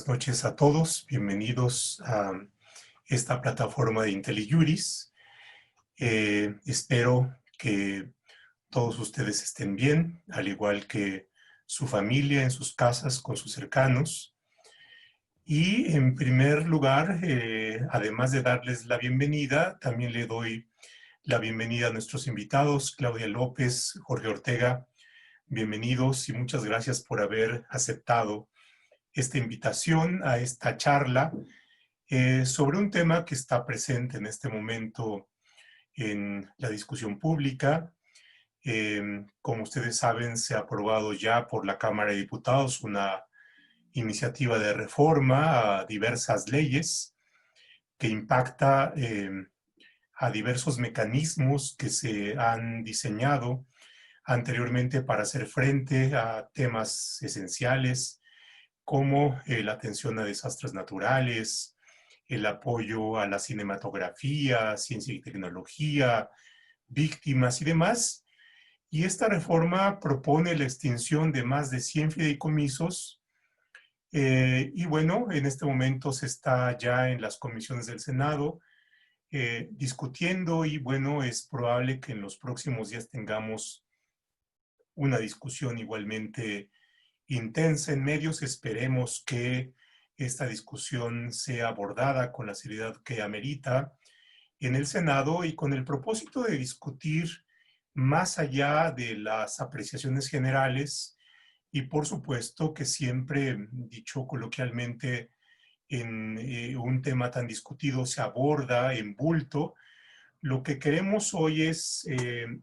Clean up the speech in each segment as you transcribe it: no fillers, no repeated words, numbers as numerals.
noches a todos. Bienvenidos a esta plataforma de IntelliJuris. Espero que todos ustedes estén bien, al igual que su familia, en sus casas, con sus cercanos. Y en primer lugar, además de darles la bienvenida, también le doy la bienvenida a nuestros invitados, Claudia López, Jorge Ortega. Bienvenidos y muchas gracias por haber aceptado esta invitación a esta charla sobre un tema que está presente en este momento en la discusión pública. Como ustedes saben, se ha aprobado ya por la Cámara de Diputados una iniciativa de reforma a diversas leyes que impacta a diversos mecanismos que se han diseñado anteriormente para hacer frente a temas esenciales como la atención a desastres naturales, el apoyo a la cinematografía, ciencia y tecnología, víctimas y demás. Y esta reforma propone la extinción de más de 100 fideicomisos. Y bueno, en este momento se está ya en las comisiones del Senado discutiendo y bueno, es probable que en los próximos días tengamos una discusión igualmente intensa en medios. Esperemos que esta discusión sea abordada con la seriedad que amerita en el Senado y con el propósito de discutir más allá de las apreciaciones generales y por supuesto que siempre, dicho coloquialmente, en un tema tan discutido se aborda en bulto. Lo que queremos hoy es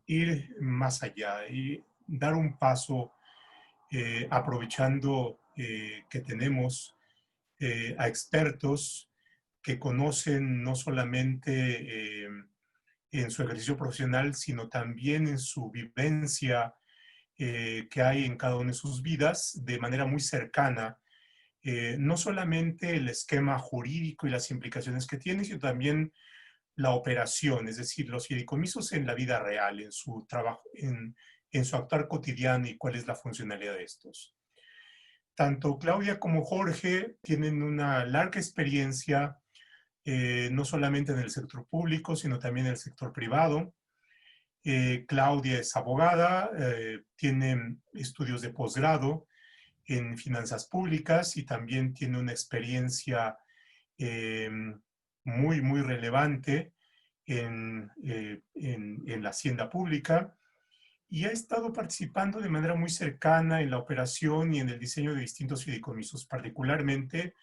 ir más allá y dar un paso aprovechando que tenemos a expertos que conocen no solamente en su ejercicio profesional, sino también en su vivencia que hay en cada una de sus vidas de manera muy cercana, no solamente el esquema jurídico y las implicaciones que tiene, sino también la operación, es decir, los fideicomisos en la vida real, en su trabajo, en su actuar cotidiano y cuál es la funcionalidad de estos. Tanto Claudia como Jorge tienen una larga experiencia, no solamente en el sector público, sino también en el sector privado. Claudia es abogada, tiene estudios de posgrado en finanzas públicas y también tiene una experiencia eh, muy relevante en la hacienda pública y ha estado participando de manera muy cercana en la operación y en el diseño de distintos fideicomisos, particularmente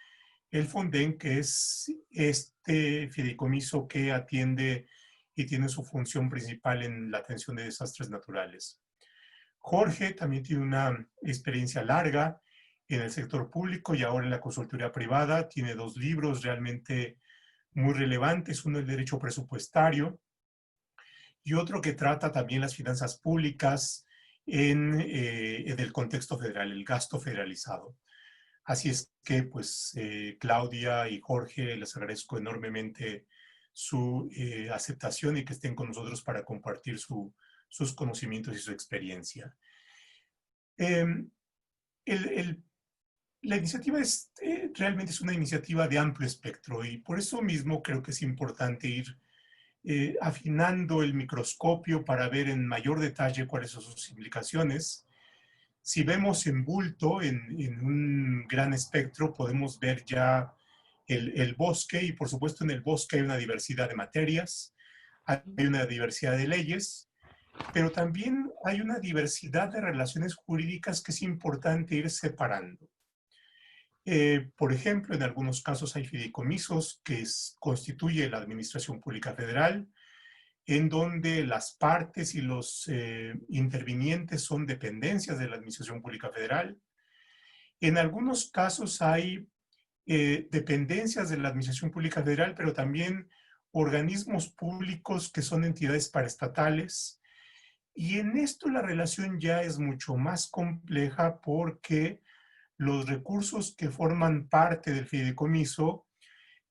el Fonden, que es este fideicomiso que atiende y tiene su función principal en la atención de desastres naturales. Jorge también tiene una experiencia larga en el sector público y ahora en la consultoría privada. Tiene dos libros realmente muy relevantes, uno el derecho presupuestario y otro que trata también las finanzas públicas en el contexto federal, el gasto federalizado. Así es que, pues, Claudia y Jorge, les agradezco enormemente su aceptación y que estén con nosotros para compartir sus conocimientos y su experiencia. Eh, el, el, la iniciativa realmente es una iniciativa de amplio espectro y por eso mismo creo que es importante ir afinando el microscopio para ver en mayor detalle cuáles son sus implicaciones. Si vemos en bulto, en un gran espectro, podemos ver ya el bosque y por supuesto en el bosque hay una diversidad de materias, hay una diversidad de leyes, pero también hay una diversidad de relaciones jurídicas que es importante ir separando. Por ejemplo, en algunos casos hay fideicomisos que constituye la Administración Pública Federal, en donde las partes y los intervinientes son dependencias de la Administración Pública Federal. En algunos casos hay dependencias de la Administración Pública Federal, pero también organismos públicos que son entidades paraestatales. Y en esto la relación ya es mucho más compleja porque los recursos que forman parte del fideicomiso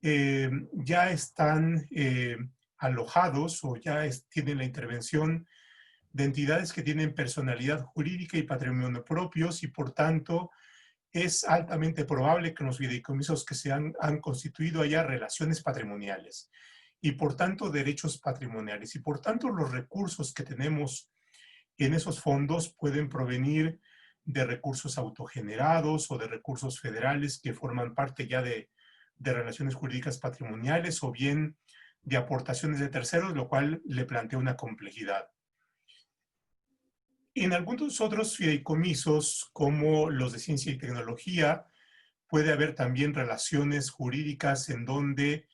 ya están alojados o ya tienen la intervención de entidades que tienen personalidad jurídica y patrimonio propios y por tanto es altamente probable que en los fideicomisos que han constituido haya relaciones patrimoniales y por tanto derechos patrimoniales. Y por tanto los recursos que tenemos en esos fondos pueden provenir de recursos autogenerados o de recursos federales que forman parte ya de relaciones jurídicas patrimoniales o bien de aportaciones de terceros, lo cual le plantea una complejidad. En algunos otros fideicomisos, como los de ciencia y tecnología, puede haber también relaciones jurídicas en donde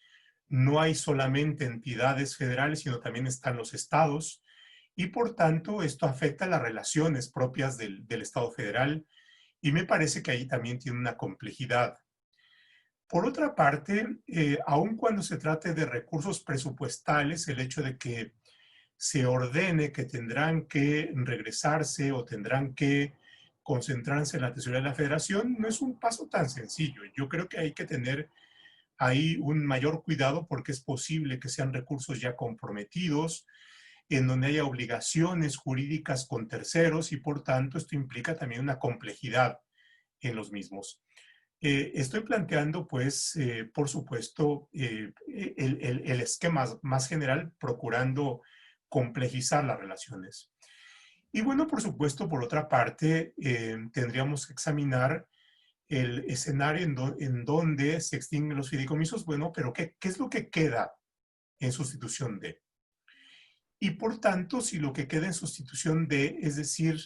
no hay solamente entidades federales, sino también están los estados, y por tanto esto afecta las relaciones propias del Estado federal, y me parece que ahí también tiene una complejidad. Por otra parte, aun cuando se trate de recursos presupuestales, el hecho de que se ordene que tendrán que regresarse o tendrán que concentrarse en la tesorería de la federación, no es un paso tan sencillo. Yo creo que hay que tener ahí un mayor cuidado porque es posible que sean recursos ya comprometidos, en donde haya obligaciones jurídicas con terceros y por tanto esto implica también una complejidad en los mismos. Estoy planteando, pues, por supuesto, el esquema más general, procurando complejizar las relaciones. Y bueno, por supuesto, por otra parte, tendríamos que examinar el escenario en donde se extinguen los fideicomisos. Bueno, pero ¿qué es lo que queda en sustitución de? Y por tanto, si lo que queda en sustitución de, es decir,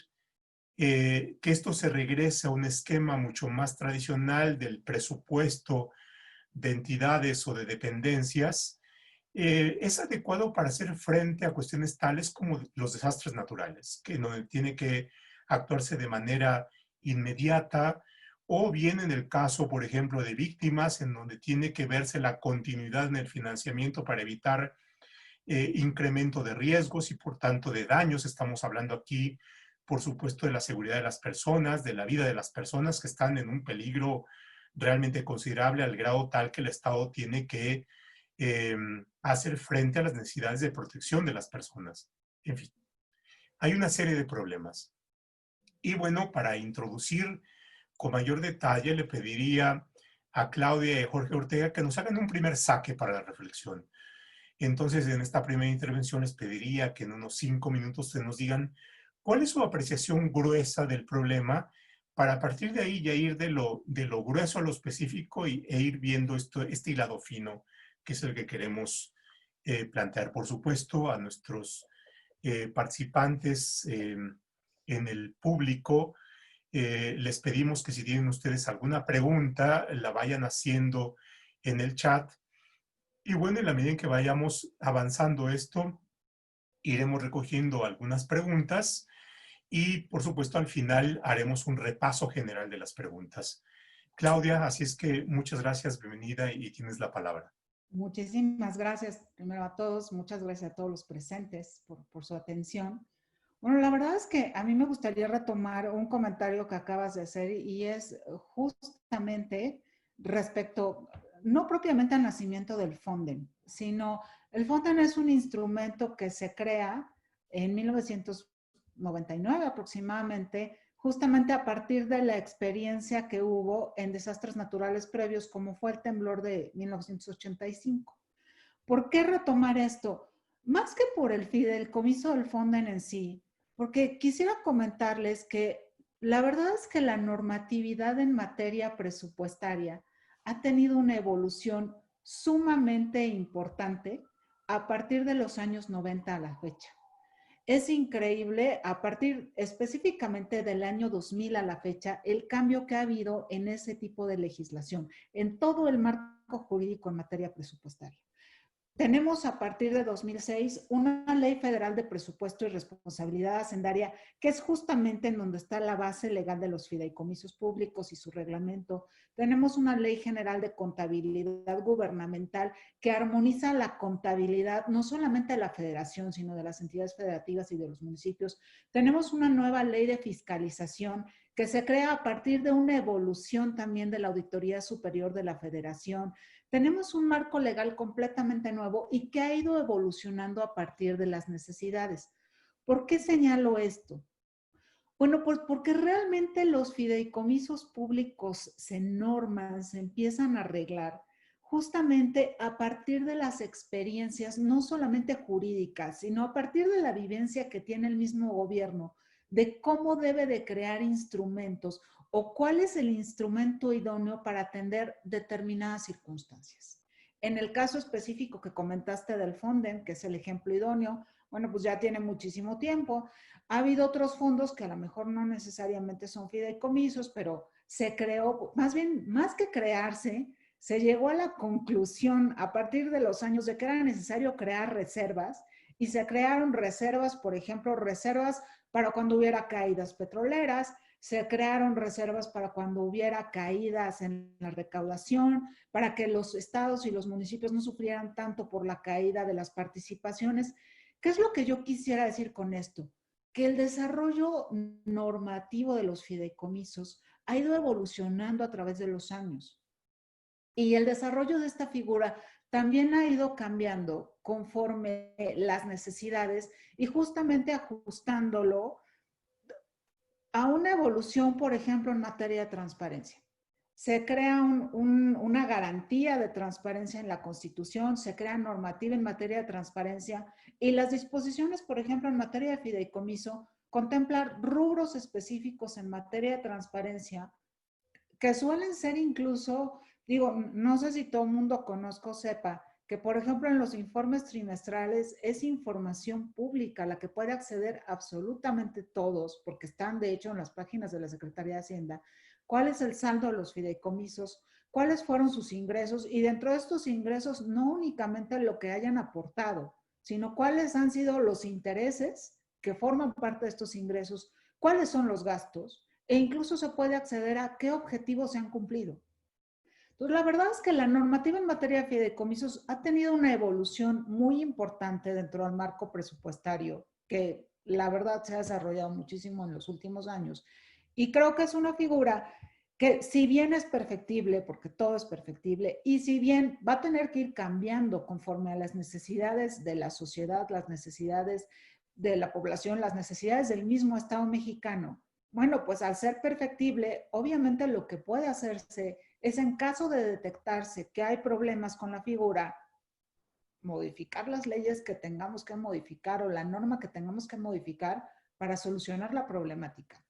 que esto se regrese a un esquema mucho más tradicional del presupuesto de entidades o de dependencias, es adecuado para hacer frente a cuestiones tales como los desastres naturales, que no tiene que actuarse de manera inmediata, o bien en el caso, por ejemplo, de víctimas, en donde tiene que verse la continuidad en el financiamiento para evitar incremento de riesgos y por tanto de daños. Estamos hablando aquí, por supuesto, de la seguridad de las personas, de la vida de las personas que están en un peligro realmente considerable al grado tal que el Estado tiene que hacer frente a las necesidades de protección de las personas. En fin, hay una serie de problemas. Y bueno, para introducir con mayor detalle, le pediría a Claudia y a Jorge Ortega que nos hagan un primer saque para la reflexión. Entonces, en esta primera intervención les pediría que en unos 5 minutos se nos digan cuál es su apreciación gruesa del problema para a partir de ahí ya ir de lo grueso a lo específico e ir viendo este hilado fino, que es el que queremos plantear. Por supuesto, a nuestros participantes en el público, les pedimos que si tienen ustedes alguna pregunta, la vayan haciendo en el chat. Y bueno, en la medida en que vayamos avanzando esto, iremos recogiendo algunas preguntas y, por supuesto, al final haremos un repaso general de las preguntas. Claudia, así es que muchas gracias, bienvenida y tienes la palabra. Muchísimas gracias, primero a todos, muchas gracias a todos los presentes por su atención. Bueno, la verdad es que a mí me gustaría retomar un comentario que acabas de hacer y es justamente respecto, no propiamente al nacimiento del Fonden, sino el Fonden es un instrumento que se crea en 1999 aproximadamente, justamente a partir de la experiencia que hubo en desastres naturales previos, como fue el temblor de 1985. ¿Por qué retomar esto? Más que por el fideicomiso del Fonden en sí, porque quisiera comentarles que la verdad es que la normatividad en materia presupuestaria ha tenido una evolución sumamente importante a partir de los años 90 a la fecha. Es increíble, a partir específicamente del año 2000 a la fecha, el cambio que ha habido en ese tipo de legislación, en todo el marco jurídico en materia presupuestaria. Tenemos a partir de 2006 una ley federal de presupuesto y responsabilidad hacendaria, que es justamente en donde está la base legal de los fideicomisos públicos y su reglamento. Tenemos una ley general de contabilidad gubernamental que armoniza la contabilidad no solamente de la federación, sino de las entidades federativas y de los municipios. Tenemos una nueva ley de fiscalización que se crea a partir de una evolución también de la Auditoría Superior de la Federación. Tenemos un marco legal completamente nuevo y que ha ido evolucionando a partir de las necesidades. ¿Por qué señalo esto? Bueno, pues porque realmente los fideicomisos públicos se norman, se empiezan a arreglar justamente a partir de las experiencias, no solamente jurídicas, sino a partir de la vivencia que tiene el mismo gobierno, de cómo debe de crear instrumentos o cuál es el instrumento idóneo para atender determinadas circunstancias. En el caso específico que comentaste del Fonden, que es el ejemplo idóneo, bueno, pues ya tiene muchísimo tiempo. Ha habido otros fondos que a lo mejor no necesariamente son fideicomisos, pero se creó, más bien, más que crearse, se llegó a la conclusión a partir de los años de que era necesario crear reservas y se crearon reservas, por ejemplo, reservas para cuando hubiera caídas petroleras, se crearon reservas para cuando hubiera caídas en la recaudación, para que los estados y los municipios no sufrieran tanto por la caída de las participaciones. ¿Qué es lo que yo quisiera decir con esto? Que el desarrollo normativo de los fideicomisos ha ido evolucionando a través de los años. Y el desarrollo de esta figura también ha ido cambiando conforme las necesidades y justamente ajustándolo a una evolución, por ejemplo, en materia de transparencia. Se crea una garantía de transparencia en la Constitución, se crea normativa en materia de transparencia y las disposiciones, por ejemplo, en materia de fideicomiso, contemplan rubros específicos en materia de transparencia que suelen ser incluso, digo, no sé si todo el mundo conozca o sepa, que por ejemplo en los informes trimestrales es información pública a la que puede acceder absolutamente todos, porque están de hecho en las páginas de la Secretaría de Hacienda, cuál es el saldo de los fideicomisos, cuáles fueron sus ingresos y dentro de estos ingresos no únicamente lo que hayan aportado, sino cuáles han sido los intereses que forman parte de estos ingresos, cuáles son los gastos e incluso se puede acceder a qué objetivos se han cumplido. Entonces, la verdad es que la normativa en materia de fideicomisos ha tenido una evolución muy importante dentro del marco presupuestario, que la verdad se ha desarrollado muchísimo en los últimos años. Y creo que es una figura que si bien es perfectible, porque todo es perfectible, y si bien va a tener que ir cambiando conforme a las necesidades de la sociedad, las necesidades de la población, las necesidades del mismo Estado mexicano, bueno, pues al ser perfectible, obviamente lo que puede hacerse es en caso de detectarse que hay problemas con la figura, modificar las leyes que tengamos que modificar o la norma que tengamos que modificar para solucionar la problemática.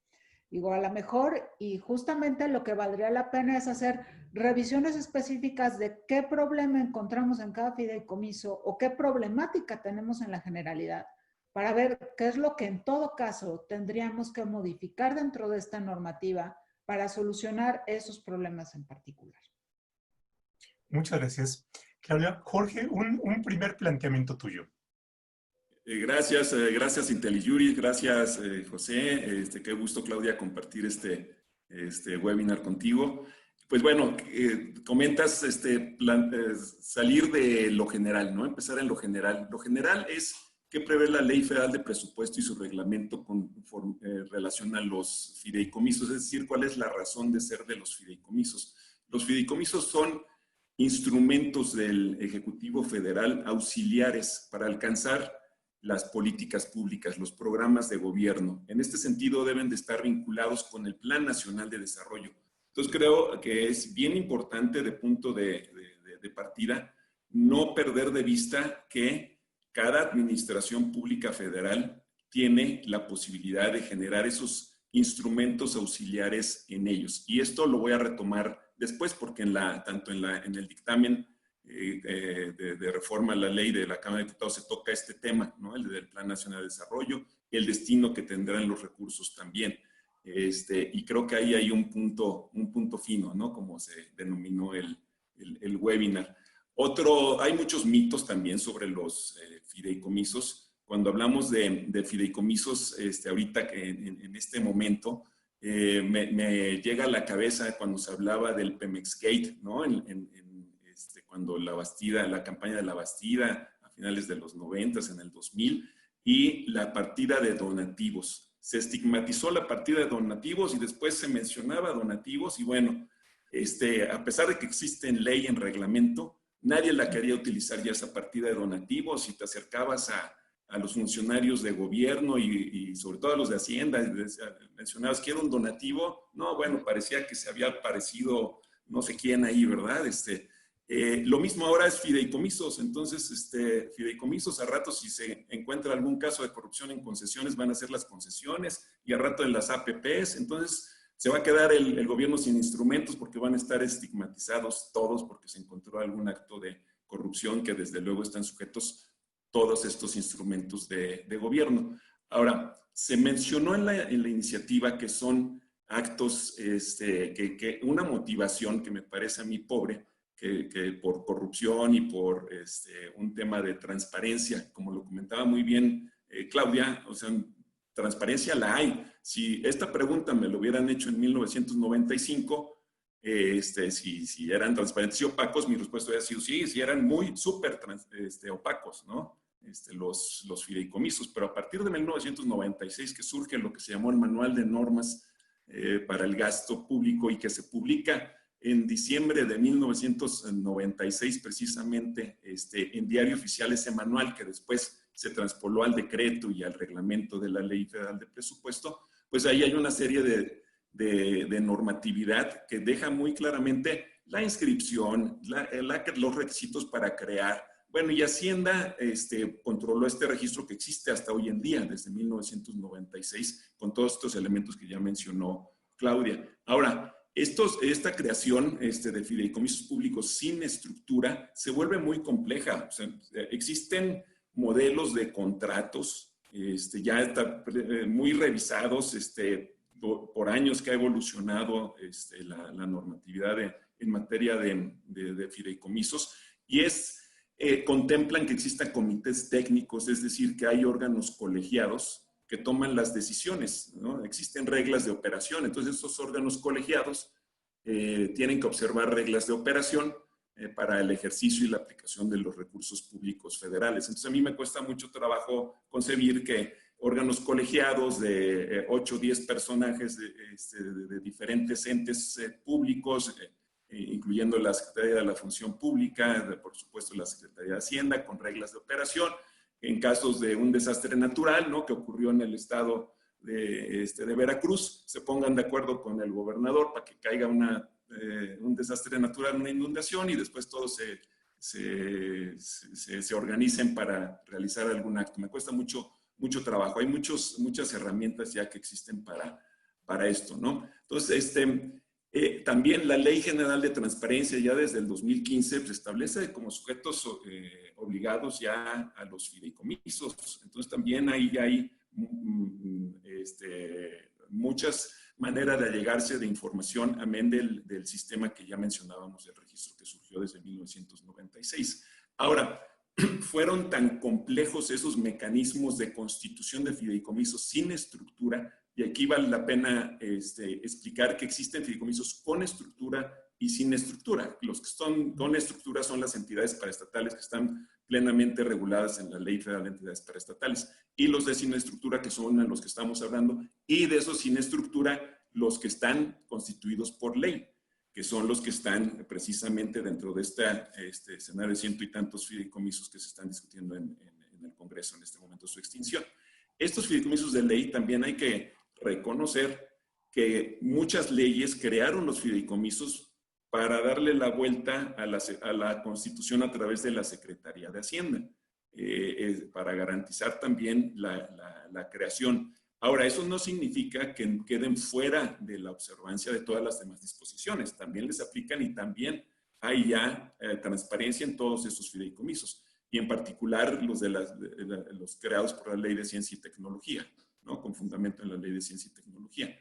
Digo, a lo mejor, y justamente lo que valdría la pena es hacer revisiones específicas de qué problema encontramos en cada fideicomiso o qué problemática tenemos en la generalidad, para ver qué es lo que en todo caso tendríamos que modificar dentro de esta normativa para solucionar esos problemas en particular. Muchas gracias, Claudia. Jorge, un primer planteamiento tuyo. Gracias IntelliJuris, gracias José, qué gusto Claudia compartir este webinar contigo. Pues bueno, comentas salir de lo general, ¿no? Empezar en lo general. Lo general es qué prevé la Ley Federal de Presupuesto y su reglamento con relación a los fideicomisos, es decir, cuál es la razón de ser de los fideicomisos. Los fideicomisos son instrumentos del Ejecutivo Federal auxiliares para alcanzar las políticas públicas, los programas de gobierno. En este sentido, deben de estar vinculados con el Plan Nacional de Desarrollo. Entonces, creo que es bien importante de punto de partida no perder de vista que cada administración pública federal tiene la posibilidad de generar esos instrumentos auxiliares en ellos. Y esto lo voy a retomar después porque tanto en el dictamen de reforma a la ley de la Cámara de Diputados se toca este tema, ¿no? El del Plan Nacional de Desarrollo, el destino que tendrán los recursos también. Y creo que ahí hay un punto fino, ¿no? Como se denominó el webinar. Hay muchos mitos también sobre los fideicomisos. Cuando hablamos de fideicomisos, ahorita en este momento, me llega a la cabeza cuando se hablaba del Pemex Gate, ¿no? Cuando la campaña de la Bastida, a finales de los 90s, en el 2000, y la partida de donativos. Se estigmatizó la partida de donativos y después se mencionaba donativos y bueno, a pesar de que existe en ley, en reglamento, nadie la quería utilizar ya esa partida de donativos y te acercabas a a los funcionarios de gobierno y sobre todo a los de Hacienda. Mencionabas que era un donativo. No, bueno, parecía que se había aparecido no sé quién ahí, ¿verdad? Lo mismo ahora es fideicomisos. Entonces, fideicomisos a rato, si se encuentra algún caso de corrupción en concesiones, van a ser las concesiones, y a rato en las APPs. Entonces, se va a quedar el gobierno sin instrumentos porque van a estar estigmatizados todos porque se encontró algún acto de corrupción, que desde luego están sujetos todos estos instrumentos de gobierno. Ahora, se mencionó en la iniciativa que son actos, una motivación que me parece a mí pobre, que por corrupción y por un tema de transparencia, como lo comentaba muy bien Claudia, o sea, transparencia la hay. Si esta pregunta me lo hubieran hecho en 1995, si eran transparentes y opacos, mi respuesta hubiera sido sí, si eran muy súper opacos, ¿no? Los fideicomisos. Pero a partir de 1996, que surge lo que se llamó el Manual de Normas para el Gasto Público, y que se publica en diciembre de 1996, precisamente, en Diario Oficial, ese manual que después se transpoló al decreto y al reglamento de la Ley Federal de Presupuesto, pues ahí hay una serie de normatividad que deja muy claramente la inscripción, los requisitos para crear. Bueno, y Hacienda controló este registro que existe hasta hoy en día, desde 1996, con todos estos elementos que ya mencionó Claudia. Ahora, esta creación de fideicomisos públicos sin estructura se vuelve muy compleja. O sea, existen modelos de contratos ya están muy revisados por años, que ha evolucionado la normatividad en materia de fideicomisos, y contemplan que existan comités técnicos, es decir, que hay órganos colegiados que toman las decisiones, ¿no? Existen reglas de operación. Entonces esos órganos colegiados tienen que observar reglas de operación para el ejercicio y la aplicación de los recursos públicos federales. Entonces, a mí me cuesta mucho trabajo concebir que órganos colegiados de 8 o 10 personajes de diferentes entes públicos, incluyendo la Secretaría de la Función Pública, por supuesto la Secretaría de Hacienda, con reglas de operación, en casos de un desastre natural, ¿no?, que ocurrió en el estado de Veracruz, se pongan de acuerdo con el gobernador para que caiga un desastre natural, una inundación, y después todos se organicen para realizar algún acto. Me cuesta mucho trabajo. Hay muchas herramientas ya que existen para esto, ¿no? Entonces, también la Ley General de Transparencia, ya desde el 2015, pues, establece como sujetos obligados ya a los fideicomisos. Entonces, también ahí ya hay muchas maneras de allegarse de información, amén del sistema que ya mencionábamos, del registro que surgió desde 1996. Ahora, fueron tan complejos esos mecanismos de constitución de fideicomisos sin estructura, y aquí vale la pena explicar que existen fideicomisos con estructura y sin estructura. Los que son con estructura son las entidades paraestatales, que están plenamente reguladas en la Ley Federal de Entidades Paraestatales, y los de sin estructura, que son a los que estamos hablando, y de esos sin estructura, los que están constituidos por ley, que son los que están precisamente dentro de este escenario de ciento y tantos fideicomisos que se están discutiendo en el Congreso en este momento, su extinción. Estos fideicomisos de ley, también hay que reconocer que muchas leyes crearon los fideicomisos para darle la vuelta a la Constitución a través de la Secretaría de Hacienda, para garantizar también la creación. Ahora, eso no significa que queden fuera de la observancia de todas las demás disposiciones. También les aplican, y también hay ya transparencia en todos esos fideicomisos, y en particular los creados por la Ley de Ciencia y Tecnología, ¿no?, con fundamento en la Ley de Ciencia y Tecnología.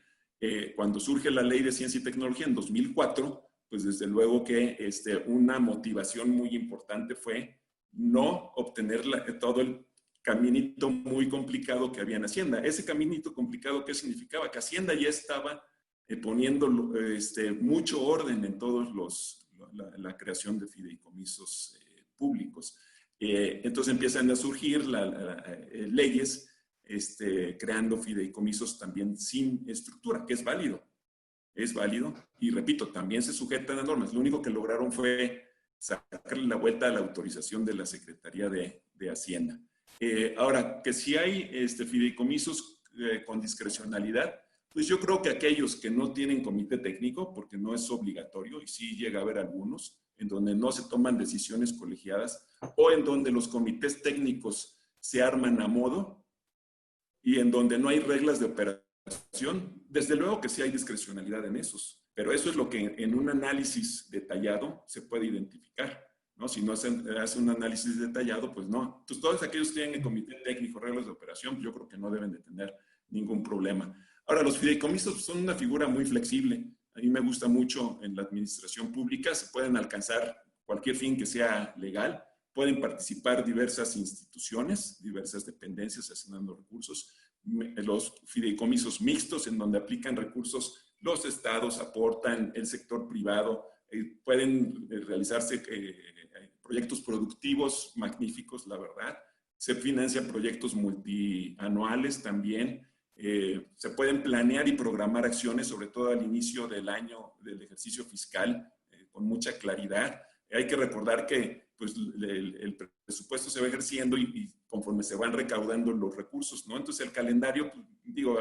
Cuando surge la Ley de Ciencia y Tecnología en 2004, pues desde luego que una motivación muy importante fue no obtener todo el caminito muy complicado que había en Hacienda. Ese caminito complicado, ¿qué significaba? Que Hacienda ya estaba poniendo mucho orden en todos la creación de fideicomisos públicos. Entonces empiezan a surgir leyes creando fideicomisos también sin estructura, que es válido. Es válido, y repito, también se sujetan a normas. Lo único que lograron fue sacarle la vuelta a la autorización de la Secretaría de Hacienda. Ahora, que si hay fideicomisos con discrecionalidad, pues yo creo que aquellos que no tienen comité técnico, porque no es obligatorio, y sí llega a haber algunos, en donde no se toman decisiones colegiadas, o en donde los comités técnicos se arman a modo, y en donde no hay reglas de operación, desde luego que sí hay discrecionalidad en esos, pero eso es lo que en un análisis detallado se puede identificar, ¿no? Si no se hace un análisis detallado, pues no. Entonces, todos aquellos que tienen el comité técnico, reglas de operación, yo creo que no deben de tener ningún problema. Ahora, los fideicomisos son una figura muy flexible. A mí me gusta mucho en la administración pública, se pueden alcanzar cualquier fin que sea legal, pueden participar diversas instituciones, diversas dependencias asignando recursos, los fideicomisos mixtos en donde aplican recursos, los estados aportan, el sector privado, pueden realizarse proyectos productivos magníficos, la verdad. Se financian proyectos multianuales también. Se pueden planear y programar acciones, sobre todo al inicio del año del ejercicio fiscal, con mucha claridad. Hay que recordar que pues, el presupuesto se va ejerciendo y conforme se van recaudando los recursos, ¿no? Entonces el calendario, pues, digo,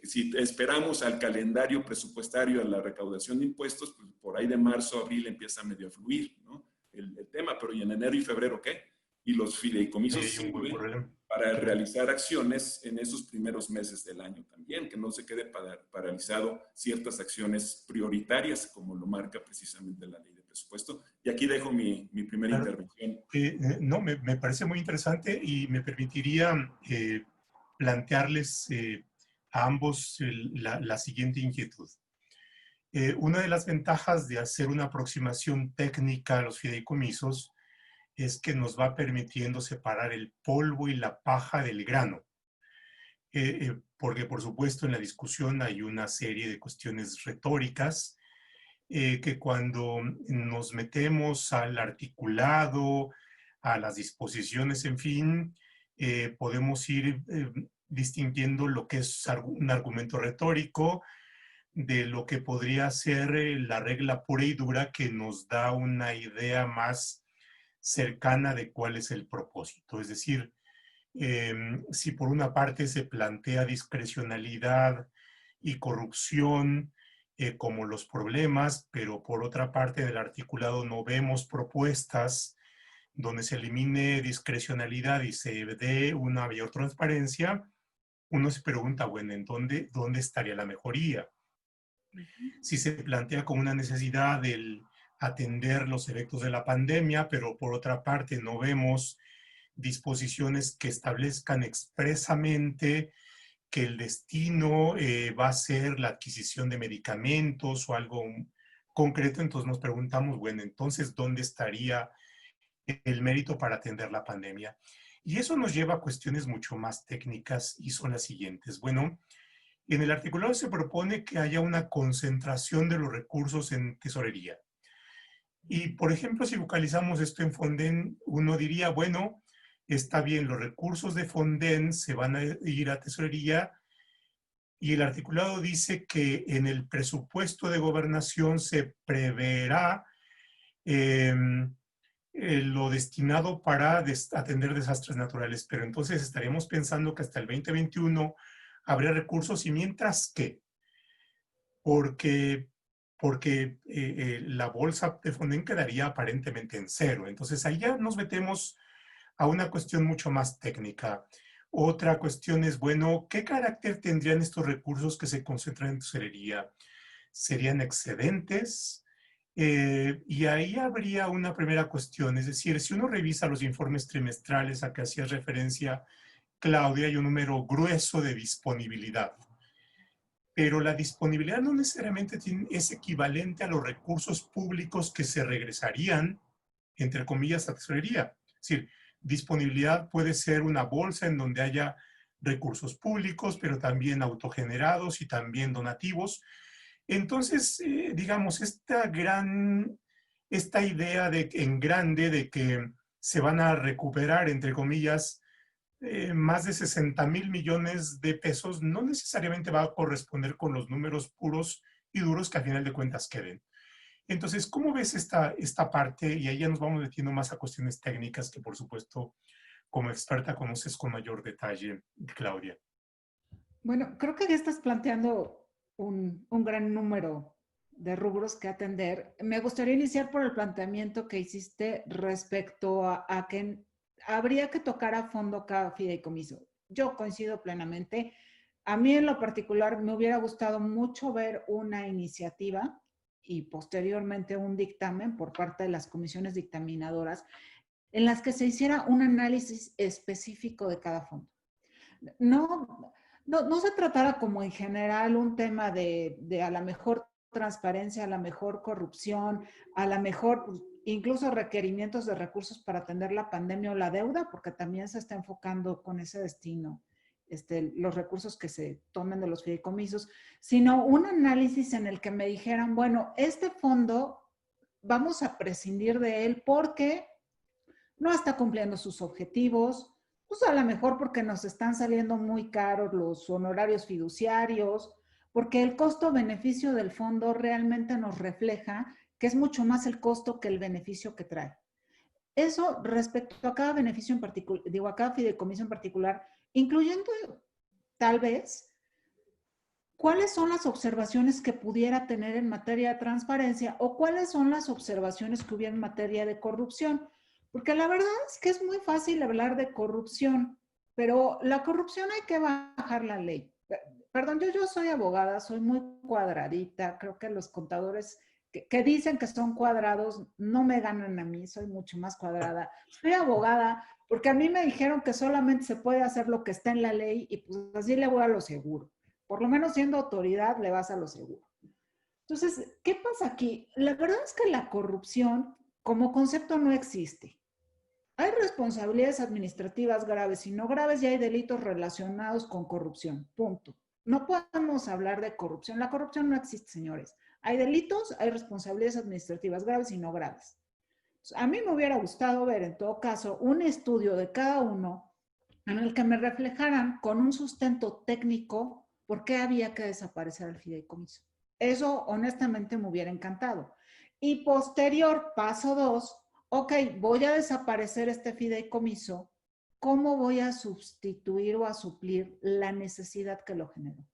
si esperamos al calendario presupuestario, a la recaudación de impuestos, pues por ahí de marzo, abril empieza medio a fluir, ¿no? El tema, pero ¿y en enero y febrero qué? Y los fideicomisos sirven para realizar acciones en esos primeros meses del año también, que no se quede paralizado ciertas acciones prioritarias, como lo marca precisamente la ley de presupuesto. Y aquí dejo mi primera intervención. No, me parece muy interesante y me permitiría plantearles a ambos la siguiente inquietud. Una de las ventajas de hacer una aproximación técnica a los fideicomisos es que nos va permitiendo separar el polvo y la paja del grano. Porque, por supuesto, en la discusión hay una serie de cuestiones retóricas que cuando nos metemos al articulado, a las disposiciones, en fin, podemos ir distinguiendo lo que es un argumento retórico de lo que podría ser la regla pura y dura que nos da una idea más cercana de cuál es el propósito. Es decir, si por una parte se plantea discrecionalidad y corrupción como los problemas, pero por otra parte del articulado no vemos propuestas donde se elimine discrecionalidad y se dé una mayor transparencia, uno se pregunta, bueno, ¿en dónde estaría la mejoría? Si se plantea como una necesidad el atender los efectos de la pandemia, pero por otra parte no vemos disposiciones que establezcan expresamente que el destino va a ser la adquisición de medicamentos o algo concreto, entonces nos preguntamos, bueno, entonces, ¿dónde estaría el mérito para atender la pandemia? Y eso nos lleva a cuestiones mucho más técnicas y son las siguientes. Bueno, en el articulado se propone que haya una concentración de los recursos en tesorería. Y, por ejemplo, si vocalizamos esto en Fonden, uno diría, bueno, está bien, los recursos de Fonden se van a ir a tesorería y el articulado dice que en el presupuesto de gobernación se preverá lo destinado para atender desastres naturales, pero entonces estaríamos pensando que hasta el 2021 habría recursos y mientras que, porque la bolsa de Fonden quedaría aparentemente en cero. Entonces ahí ya nos metemos a una cuestión mucho más técnica. Otra cuestión es, bueno, ¿qué carácter tendrían estos recursos que se concentran en tesorería? ¿Serían excedentes? Y ahí habría una primera cuestión, es decir, si uno revisa los informes trimestrales a que hacía referencia Claudia, hay un número grueso de disponibilidad. Pero la disponibilidad no necesariamente es equivalente a los recursos públicos que se regresarían, entre comillas, a tesorería. Es decir, disponibilidad puede ser una bolsa en donde haya recursos públicos, pero también autogenerados y también donativos. Entonces, digamos, esta idea en grande de que se van a recuperar, entre comillas, más de 60,000 millones de pesos, no necesariamente va a corresponder con los números puros y duros que a final de cuentas queden. Entonces, ¿cómo ves esta parte? Y ahí ya nos vamos metiendo más a cuestiones técnicas que, por supuesto, como experta conoces con mayor detalle, Claudia. Bueno, creo que ya estás planteando un gran número de rubros que atender. Me gustaría iniciar por el planteamiento que hiciste respecto a que habría que tocar a fondo cada fideicomiso. Yo coincido plenamente. A mí en lo particular me hubiera gustado mucho ver una iniciativa y posteriormente un dictamen por parte de las comisiones dictaminadoras en las que se hiciera un análisis específico de cada fondo. No se tratara como en general un tema de a la mejor transparencia, a la mejor corrupción, a la mejor incluso requerimientos de recursos para atender la pandemia o la deuda, porque también se está enfocando con ese destino los recursos que se tomen de los fideicomisos, sino un análisis en el que me dijeran, bueno, este fondo vamos a prescindir de él porque no está cumpliendo sus objetivos, pues a lo mejor porque nos están saliendo muy caros los honorarios fiduciarios, porque el costo-beneficio del fondo realmente nos refleja que es mucho más el costo que el beneficio que trae. Eso respecto a cada beneficio en particular, digo, a cada fideicomiso en particular, incluyendo tal vez cuáles son las observaciones que pudiera tener en materia de transparencia o cuáles son las observaciones que hubiera en materia de corrupción. Porque la verdad es que es muy fácil hablar de corrupción, pero la corrupción hay que bajar la ley. Perdón, yo soy abogada, soy muy cuadradita, creo que los contadores que dicen que son cuadrados no me ganan a mí, soy mucho más cuadrada. Soy abogada porque a mí me dijeron que solamente se puede hacer lo que está en la ley y pues así le voy a lo seguro. Por lo menos siendo autoridad le vas a lo seguro. Entonces, ¿qué pasa aquí? La verdad es que la corrupción como concepto no existe. Hay responsabilidades administrativas graves y no graves y hay delitos relacionados con corrupción. Punto. No podemos hablar de corrupción. La corrupción no existe, señores. Hay delitos, hay responsabilidades administrativas graves y no graves. A mí me hubiera gustado ver, en todo caso, un estudio de cada uno en el que me reflejaran con un sustento técnico por qué había que desaparecer el fideicomiso. Eso, honestamente, me hubiera encantado. Y posterior, paso 2, ok, voy a desaparecer este fideicomiso, ¿cómo voy a sustituir o a suplir la necesidad que lo generó?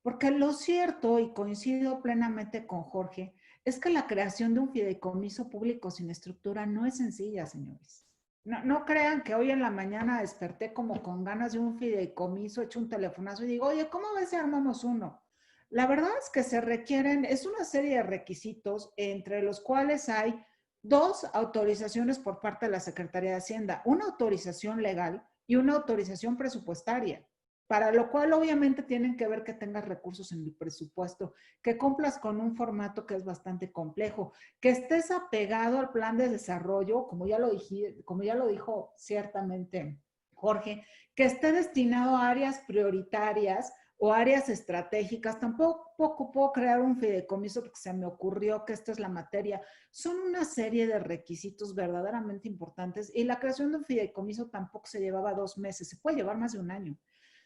Porque lo cierto, y coincido plenamente con Jorge, es que la creación de un fideicomiso público sin estructura no es sencilla, señores. No crean que hoy en la mañana desperté como con ganas de un fideicomiso, echo un telefonazo y digo, oye, ¿cómo ves si armamos uno? La verdad es que se requieren, es una serie de requisitos entre los cuales hay 2 autorizaciones por parte de la Secretaría de Hacienda, una autorización legal y una autorización presupuestaria, para lo cual obviamente tienen que ver que tengas recursos en el presupuesto, que cumplas con un formato que es bastante complejo, que estés apegado al plan de desarrollo, como ya lo dijo ciertamente Jorge, que esté destinado a áreas prioritarias o áreas estratégicas. Tampoco puedo crear un fideicomiso porque se me ocurrió que esta es la materia. Son una serie de requisitos verdaderamente importantes y la creación de un fideicomiso tampoco se llevaba 2 meses, se puede llevar más de un año.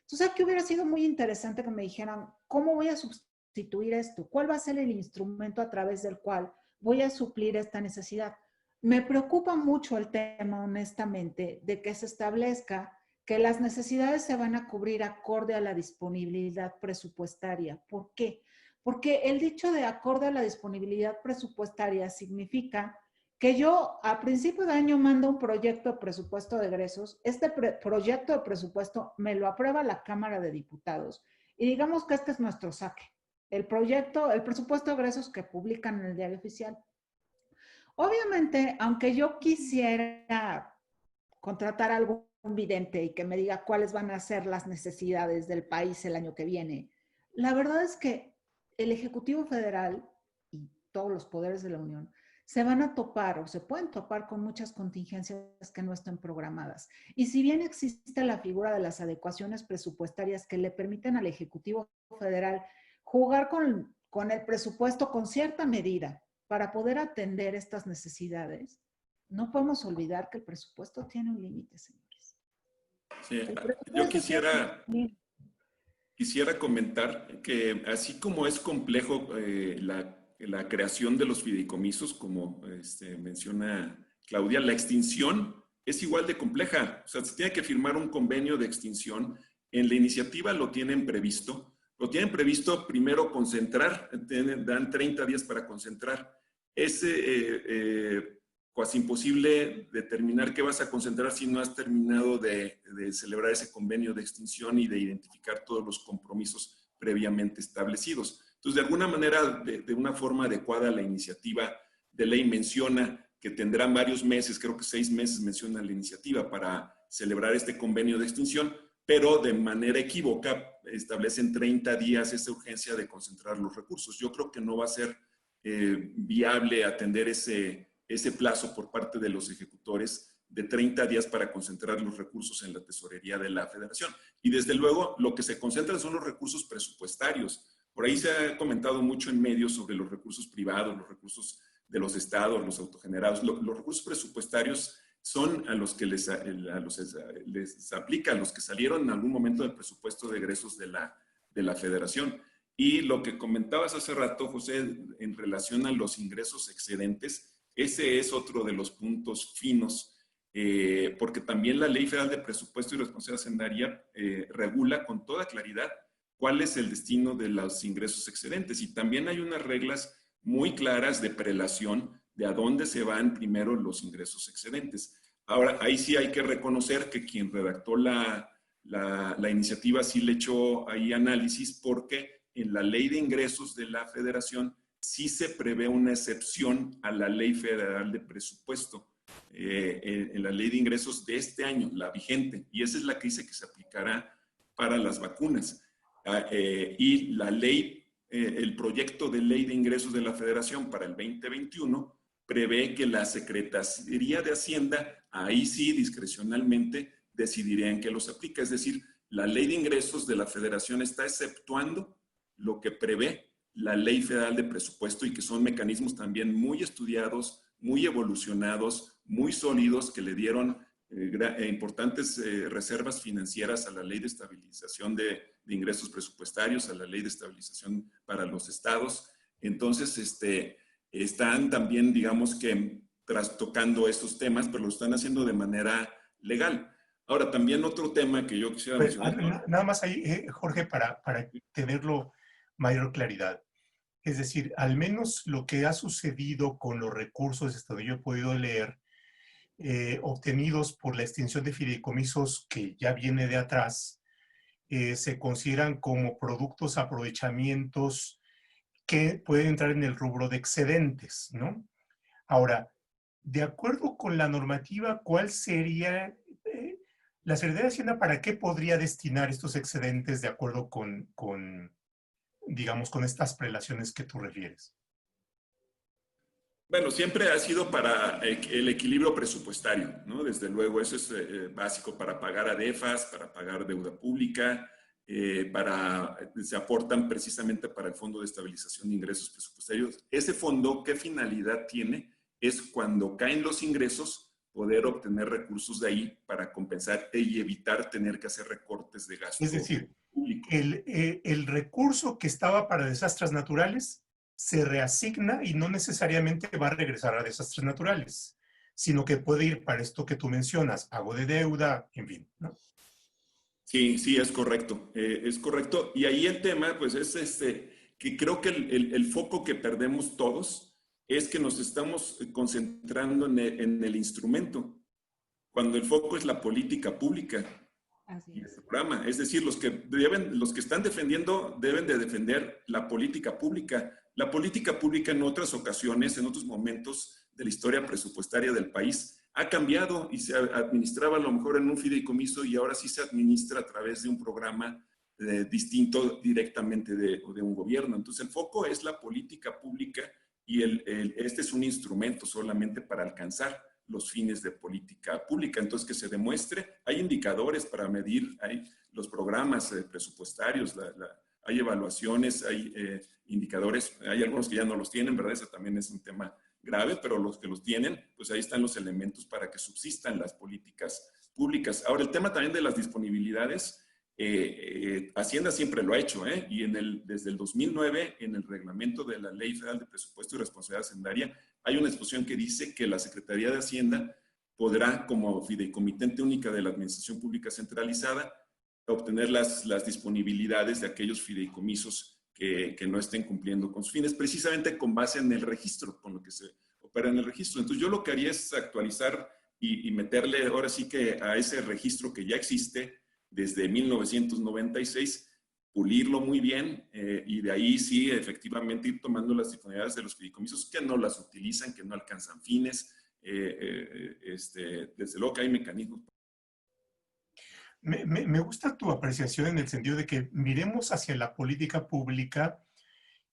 Entonces, aquí hubiera sido muy interesante que me dijeran, ¿cómo voy a sustituir esto? ¿Cuál va a ser el instrumento a través del cual voy a suplir esta necesidad? Me preocupa mucho el tema, honestamente, de que se establezca que las necesidades se van a cubrir acorde a la disponibilidad presupuestaria. ¿Por qué? Porque el dicho de acorde a la disponibilidad presupuestaria significa que yo a principio de año mando un proyecto de presupuesto de egresos, este proyecto de presupuesto me lo aprueba la Cámara de Diputados y digamos que este es nuestro saque, el presupuesto de egresos que publican en el Diario Oficial. Obviamente, aunque yo quisiera contratar a algún vidente y que me diga cuáles van a ser las necesidades del país el año que viene, la verdad es que el Ejecutivo Federal y todos los poderes de la Unión se van a topar o se pueden topar con muchas contingencias que no están programadas. Y si bien existe la figura de las adecuaciones presupuestarias que le permiten al Ejecutivo Federal jugar con el presupuesto con cierta medida para poder atender estas necesidades, no podemos olvidar que el presupuesto tiene un límite, señores. Sí, yo quisiera comentar que así como es complejo la creación de los fideicomisos, como menciona Claudia, la extinción es igual de compleja. O sea, se tiene que firmar un convenio de extinción. En la iniciativa lo tienen previsto. Lo tienen previsto primero concentrar, dan 30 días para concentrar. Es casi imposible determinar qué vas a concentrar si no has terminado de celebrar ese convenio de extinción y de identificar todos los compromisos previamente establecidos. Entonces, de alguna manera, de una forma adecuada, la iniciativa de ley menciona que tendrán varios meses, creo que 6 meses menciona la iniciativa para celebrar este convenio de extinción, pero de manera equívoca establecen 30 días esa urgencia de concentrar los recursos. Yo creo que no va a ser viable atender ese plazo por parte de los ejecutores de 30 días para concentrar los recursos en la tesorería de la Federación. Y desde luego, lo que se concentran son los recursos presupuestarios. Por ahí se ha comentado mucho en medios sobre los recursos privados, los recursos de los estados, los autogenerados. Los recursos presupuestarios son a los que les aplica, a los que salieron en algún momento del presupuesto de egresos de la Federación. Y lo que comentabas hace rato, José, en relación a los ingresos excedentes, ese es otro de los puntos finos, porque también la Ley Federal de Presupuesto y Responsabilidad Hacendaria regula con toda claridad cuál es el destino de los ingresos excedentes. Y también hay unas reglas muy claras de prelación de a dónde se van primero los ingresos excedentes. Ahora, ahí sí hay que reconocer que quien redactó la iniciativa sí le echó ahí análisis, porque en la Ley de Ingresos de la Federación sí se prevé una excepción a la Ley Federal de Presupuesto, en la Ley de Ingresos de este año, la vigente, y esa es la que dice que se aplicará para las vacunas. Y la ley, el proyecto de Ley de Ingresos de la Federación para el 2021 prevé que la Secretaría de Hacienda, ahí sí, discrecionalmente, decidiría en qué los aplica. Es decir, la Ley de Ingresos de la Federación está exceptuando lo que prevé la Ley Federal de Presupuesto, y que son mecanismos también muy estudiados, muy evolucionados, muy sólidos, que le dieron importantes reservas financieras a la Ley de Estabilización de Ingresos Presupuestarios, a la Ley de Estabilización para los estados. Entonces, están también, digamos que, trastocando estos temas, pero lo están haciendo de manera legal. Ahora, también otro tema que yo quisiera mencionar. Nada más ahí, Jorge, para tenerlo mayor claridad. Es decir, al menos lo que ha sucedido con los recursos, hasta donde yo he podido leer, obtenidos por la extinción de fideicomisos que ya viene de atrás, se consideran como productos, aprovechamientos que pueden entrar en el rubro de excedentes, ¿no? Ahora, de acuerdo con la normativa, ¿cuál sería la Secretaría de Hacienda, para qué podría destinar estos excedentes de acuerdo digamos, con estas prelaciones que tú refieres? Bueno, siempre ha sido para el equilibrio presupuestario, ¿no? Desde luego, eso es básico para pagar ADEFAS, para pagar deuda pública, se aportan precisamente para el Fondo de Estabilización de Ingresos Presupuestarios. Ese fondo, ¿qué finalidad tiene? Es cuando caen los ingresos, poder obtener recursos de ahí para compensar y evitar tener que hacer recortes de gasto. Es decir, el recurso que estaba para desastres naturales se reasigna y no necesariamente va a regresar a desastres naturales, sino que puede ir para esto que tú mencionas, pago de deuda, en fin, ¿no? Sí, sí, es correcto. Es correcto. Y ahí el tema, pues, es que creo que el foco que perdemos todos es que nos estamos concentrando en el instrumento, cuando el foco es la política pública. Así es. El programa. Es decir, los que están defendiendo deben de defender la política pública. La política pública en otras ocasiones, en otros momentos de la historia presupuestaria del país, ha cambiado y se administraba a lo mejor en un fideicomiso, y ahora sí se administra a través de un programa distinto directamente de un gobierno. Entonces, el foco es la política pública, y este es un instrumento solamente para alcanzar los fines de política pública. Entonces, que se demuestre, hay indicadores para medir, hay los programas presupuestarios, hay evaluaciones, hay indicadores, hay algunos que ya no los tienen, ¿verdad? Eso también es un tema grave, pero los que los tienen, pues ahí están los elementos para que subsistan las políticas públicas. Ahora, el tema también de las disponibilidades, Hacienda siempre lo ha hecho, y desde el 2009, en el reglamento de la Ley Federal de Presupuesto y Responsabilidad Hacendaria, hay una disposición que dice que la Secretaría de Hacienda podrá, como fideicomitente única de la Administración Pública Centralizada, obtener las disponibilidades de aquellos fideicomisos que no estén cumpliendo con sus fines, precisamente con base en el registro, con lo que se opera en el registro. Entonces yo lo que haría es actualizar y meterle ahora sí que a ese registro que ya existe desde 1996, pulirlo muy bien y de ahí sí efectivamente ir tomando las disponibilidades de los fideicomisos que no las utilizan, que no alcanzan fines. Desde luego que hay mecanismos. Me gusta tu apreciación en el sentido de que miremos hacia la política pública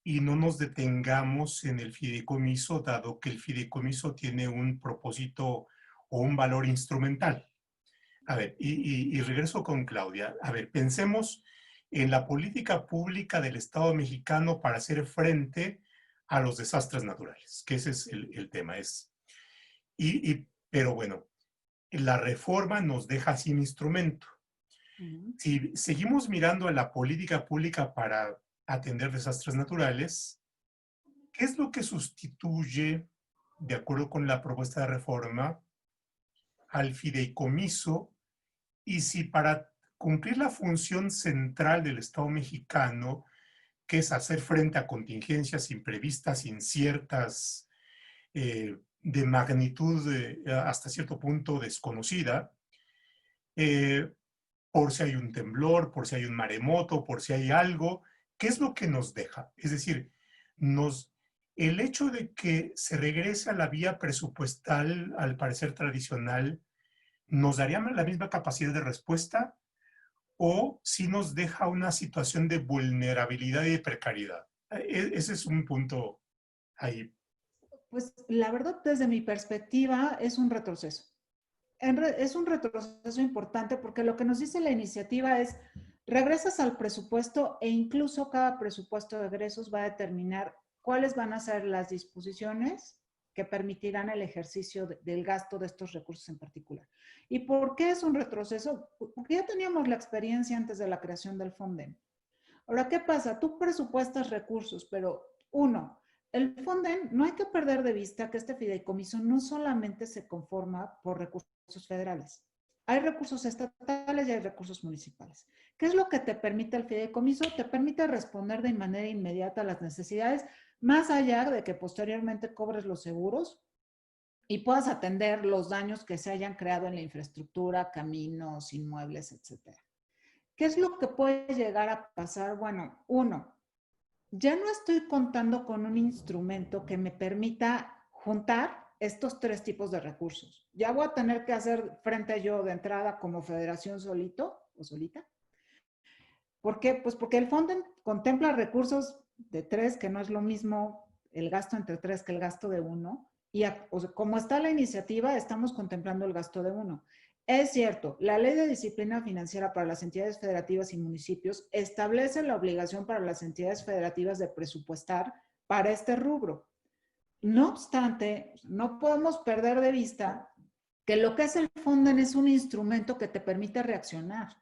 y no nos detengamos en el fideicomiso, dado que el fideicomiso tiene un propósito o un valor instrumental. A ver, y regreso con Claudia. A ver, pensemos en la política pública del Estado mexicano para hacer frente a los desastres naturales, que ese es el tema. Pero bueno, la reforma nos deja sin instrumento. Si seguimos mirando a la política pública para atender desastres naturales, ¿qué es lo que sustituye, de acuerdo con la propuesta de reforma, al fideicomiso? Y si para cumplir la función central del Estado mexicano, que es hacer frente a contingencias imprevistas, inciertas, de magnitud hasta cierto punto desconocida, por si hay un temblor, por si hay un maremoto, por si hay algo, ¿qué es lo que nos deja? Es decir, el hecho de que se regrese a la vía presupuestal, al parecer tradicional, ¿nos daría la misma capacidad de respuesta o si nos deja una situación de vulnerabilidad y de precariedad? Ese es un punto ahí. Pues la verdad, desde mi perspectiva, es un retroceso. Es un retroceso importante porque lo que nos dice la iniciativa es, regresas al presupuesto e incluso cada presupuesto de egresos va a determinar cuáles van a ser las disposiciones que permitirán el ejercicio del gasto de estos recursos en particular. ¿Y por qué es un retroceso? Porque ya teníamos la experiencia antes de la creación del Fonden. Ahora, ¿qué pasa? Tú presupuestas recursos, pero uno, el Fonden, no hay que perder de vista que este fideicomiso no solamente se conforma por recursos federales. Hay recursos estatales y hay recursos municipales. ¿Qué es lo que te permite el fideicomiso? Te permite responder de manera inmediata a las necesidades, más allá de que posteriormente cobres los seguros y puedas atender los daños que se hayan creado en la infraestructura, caminos, inmuebles, etc. ¿Qué es lo que puede llegar a pasar? Bueno, uno, ya no estoy contando con un instrumento que me permita juntar estos tres tipos de recursos. Ya voy a tener que hacer frente yo de entrada como federación solito o solita. ¿Por qué? Pues porque el Fonden contempla recursos de tres, que no es lo mismo el gasto entre tres que el gasto de uno. Y como está la iniciativa, estamos contemplando el gasto de uno. Es cierto, la Ley de Disciplina Financiera para las entidades federativas y municipios establece la obligación para las entidades federativas de presupuestar para este rubro. No obstante, no podemos perder de vista que lo que es el Fonden es un instrumento que te permite reaccionar.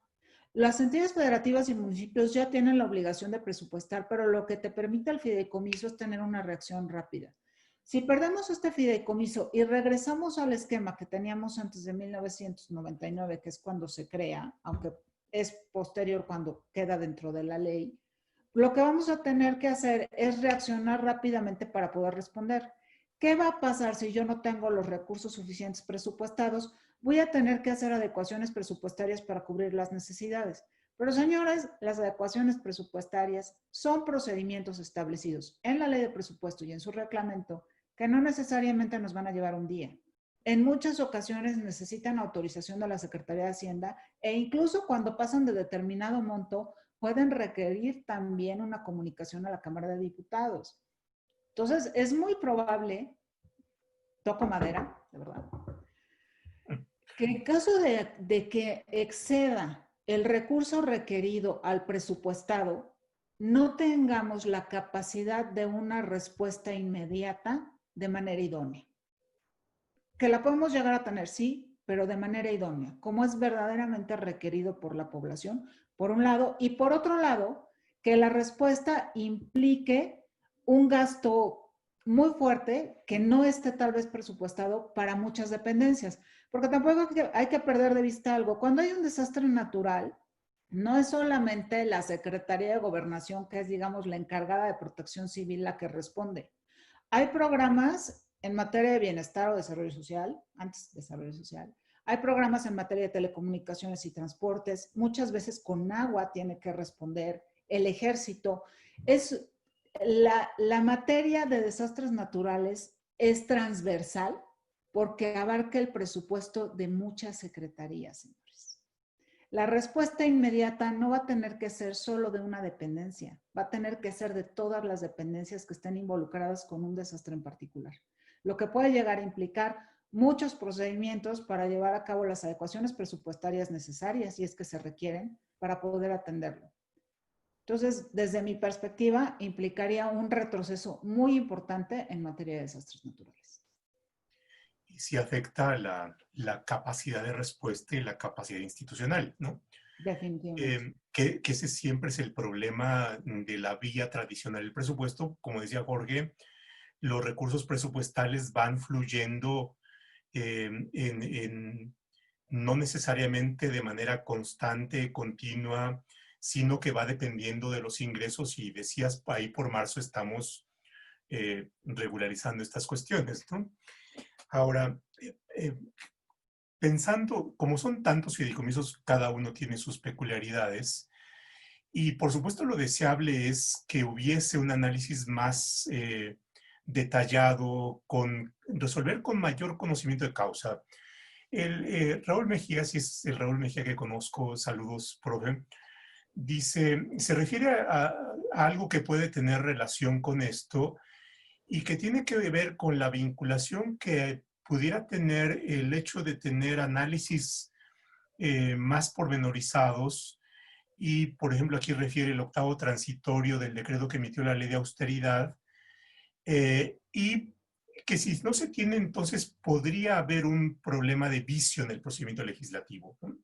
Las entidades federativas y municipios ya tienen la obligación de presupuestar, pero lo que te permite el fideicomiso es tener una reacción rápida. Si perdemos este fideicomiso y regresamos al esquema que teníamos antes de 1999, que es cuando se crea, aunque es posterior cuando queda dentro de la ley, lo que vamos a tener que hacer es reaccionar rápidamente para poder responder. ¿Qué va a pasar si yo no tengo los recursos suficientes presupuestados? Voy a tener que hacer adecuaciones presupuestarias para cubrir las necesidades. Pero señores, las adecuaciones presupuestarias son procedimientos establecidos en la ley de presupuesto y en su reglamento que no necesariamente nos van a llevar un día. En muchas ocasiones necesitan autorización de la Secretaría de Hacienda e incluso cuando pasan de determinado monto pueden requerir también una comunicación a la Cámara de Diputados. Entonces, es muy probable, toco madera, de verdad, que en caso de que exceda el recurso requerido al presupuestado, no tengamos la capacidad de una respuesta inmediata de manera idónea. Que la podemos llegar a tener, sí, pero de manera idónea, como es verdaderamente requerido por la población, por un lado, y por otro lado, que la respuesta implique un gasto muy fuerte que no esté tal vez presupuestado para muchas dependencias. Porque tampoco hay que perder de vista algo. Cuando hay un desastre natural, no es solamente la Secretaría de Gobernación, que es, digamos, la encargada de protección civil, la que responde. Hay programas en materia de bienestar o desarrollo social, antes de desarrollo social. Hay programas en materia de telecomunicaciones y transportes. Muchas veces con agua tiene que responder el ejército. Es la materia de desastres naturales es transversal porque abarca el presupuesto de muchas secretarías, señores. La respuesta inmediata no va a tener que ser solo de una dependencia, va a tener que ser de todas las dependencias que estén involucradas con un desastre en particular, lo que puede llegar a implicar muchos procedimientos para llevar a cabo las adecuaciones presupuestarias necesarias, si es que se requieren, para poder atenderlo. Entonces, desde mi perspectiva, implicaría un retroceso muy importante en materia de desastres naturales. Y sí afecta la capacidad de respuesta y la capacidad institucional, ¿no? Definitivamente. Que ese siempre es el problema de la vía tradicional del presupuesto. Como decía Jorge, los recursos presupuestales van fluyendo no necesariamente de manera constante, continua, sino que va dependiendo de los ingresos, y decías, ahí por marzo estamos regularizando estas cuestiones, ¿no? Ahora, pensando, como son tantos fideicomisos, cada uno tiene sus peculiaridades, y por supuesto lo deseable es que hubiese un análisis más detallado, resolver con mayor conocimiento de causa. Raúl Mejía, si es el Raúl Mejía que conozco, saludos, profe, dice, se refiere a algo que puede tener relación con esto y que tiene que ver con la vinculación que pudiera tener el hecho de tener análisis más pormenorizados. Y, por ejemplo, aquí refiere el octavo transitorio del decreto que emitió la ley de austeridad, y que si no se tiene, entonces podría haber un problema de vicio en el procedimiento legislativo, ¿no?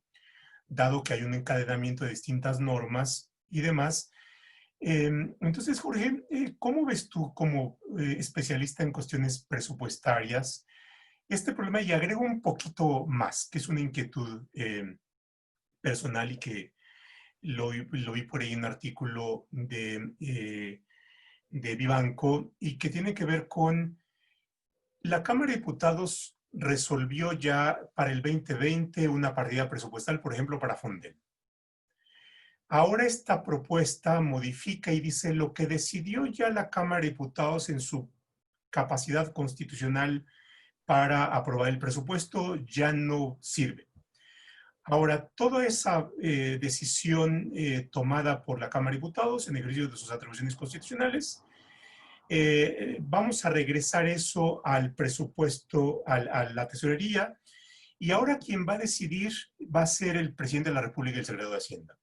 Dado que hay un encadenamiento de distintas normas y demás. Entonces, Jorge, ¿cómo ves tú como especialista en cuestiones presupuestarias este problema? Y agrego un poquito más, que es una inquietud personal y que lo vi por ahí en un artículo de Vivanco, y que tiene que ver con la Cámara de Diputados resolvió ya para el 2020 una partida presupuestal, por ejemplo, para Fonden. Ahora esta propuesta modifica y dice lo que decidió ya la Cámara de Diputados en su capacidad constitucional para aprobar el presupuesto ya no sirve. Ahora, toda esa decisión tomada por la Cámara de Diputados en ejercicio de sus atribuciones constitucionales, vamos a regresar eso al presupuesto, a la tesorería, y ahora quien va a decidir va a ser el presidente de la República y el secretario de Hacienda.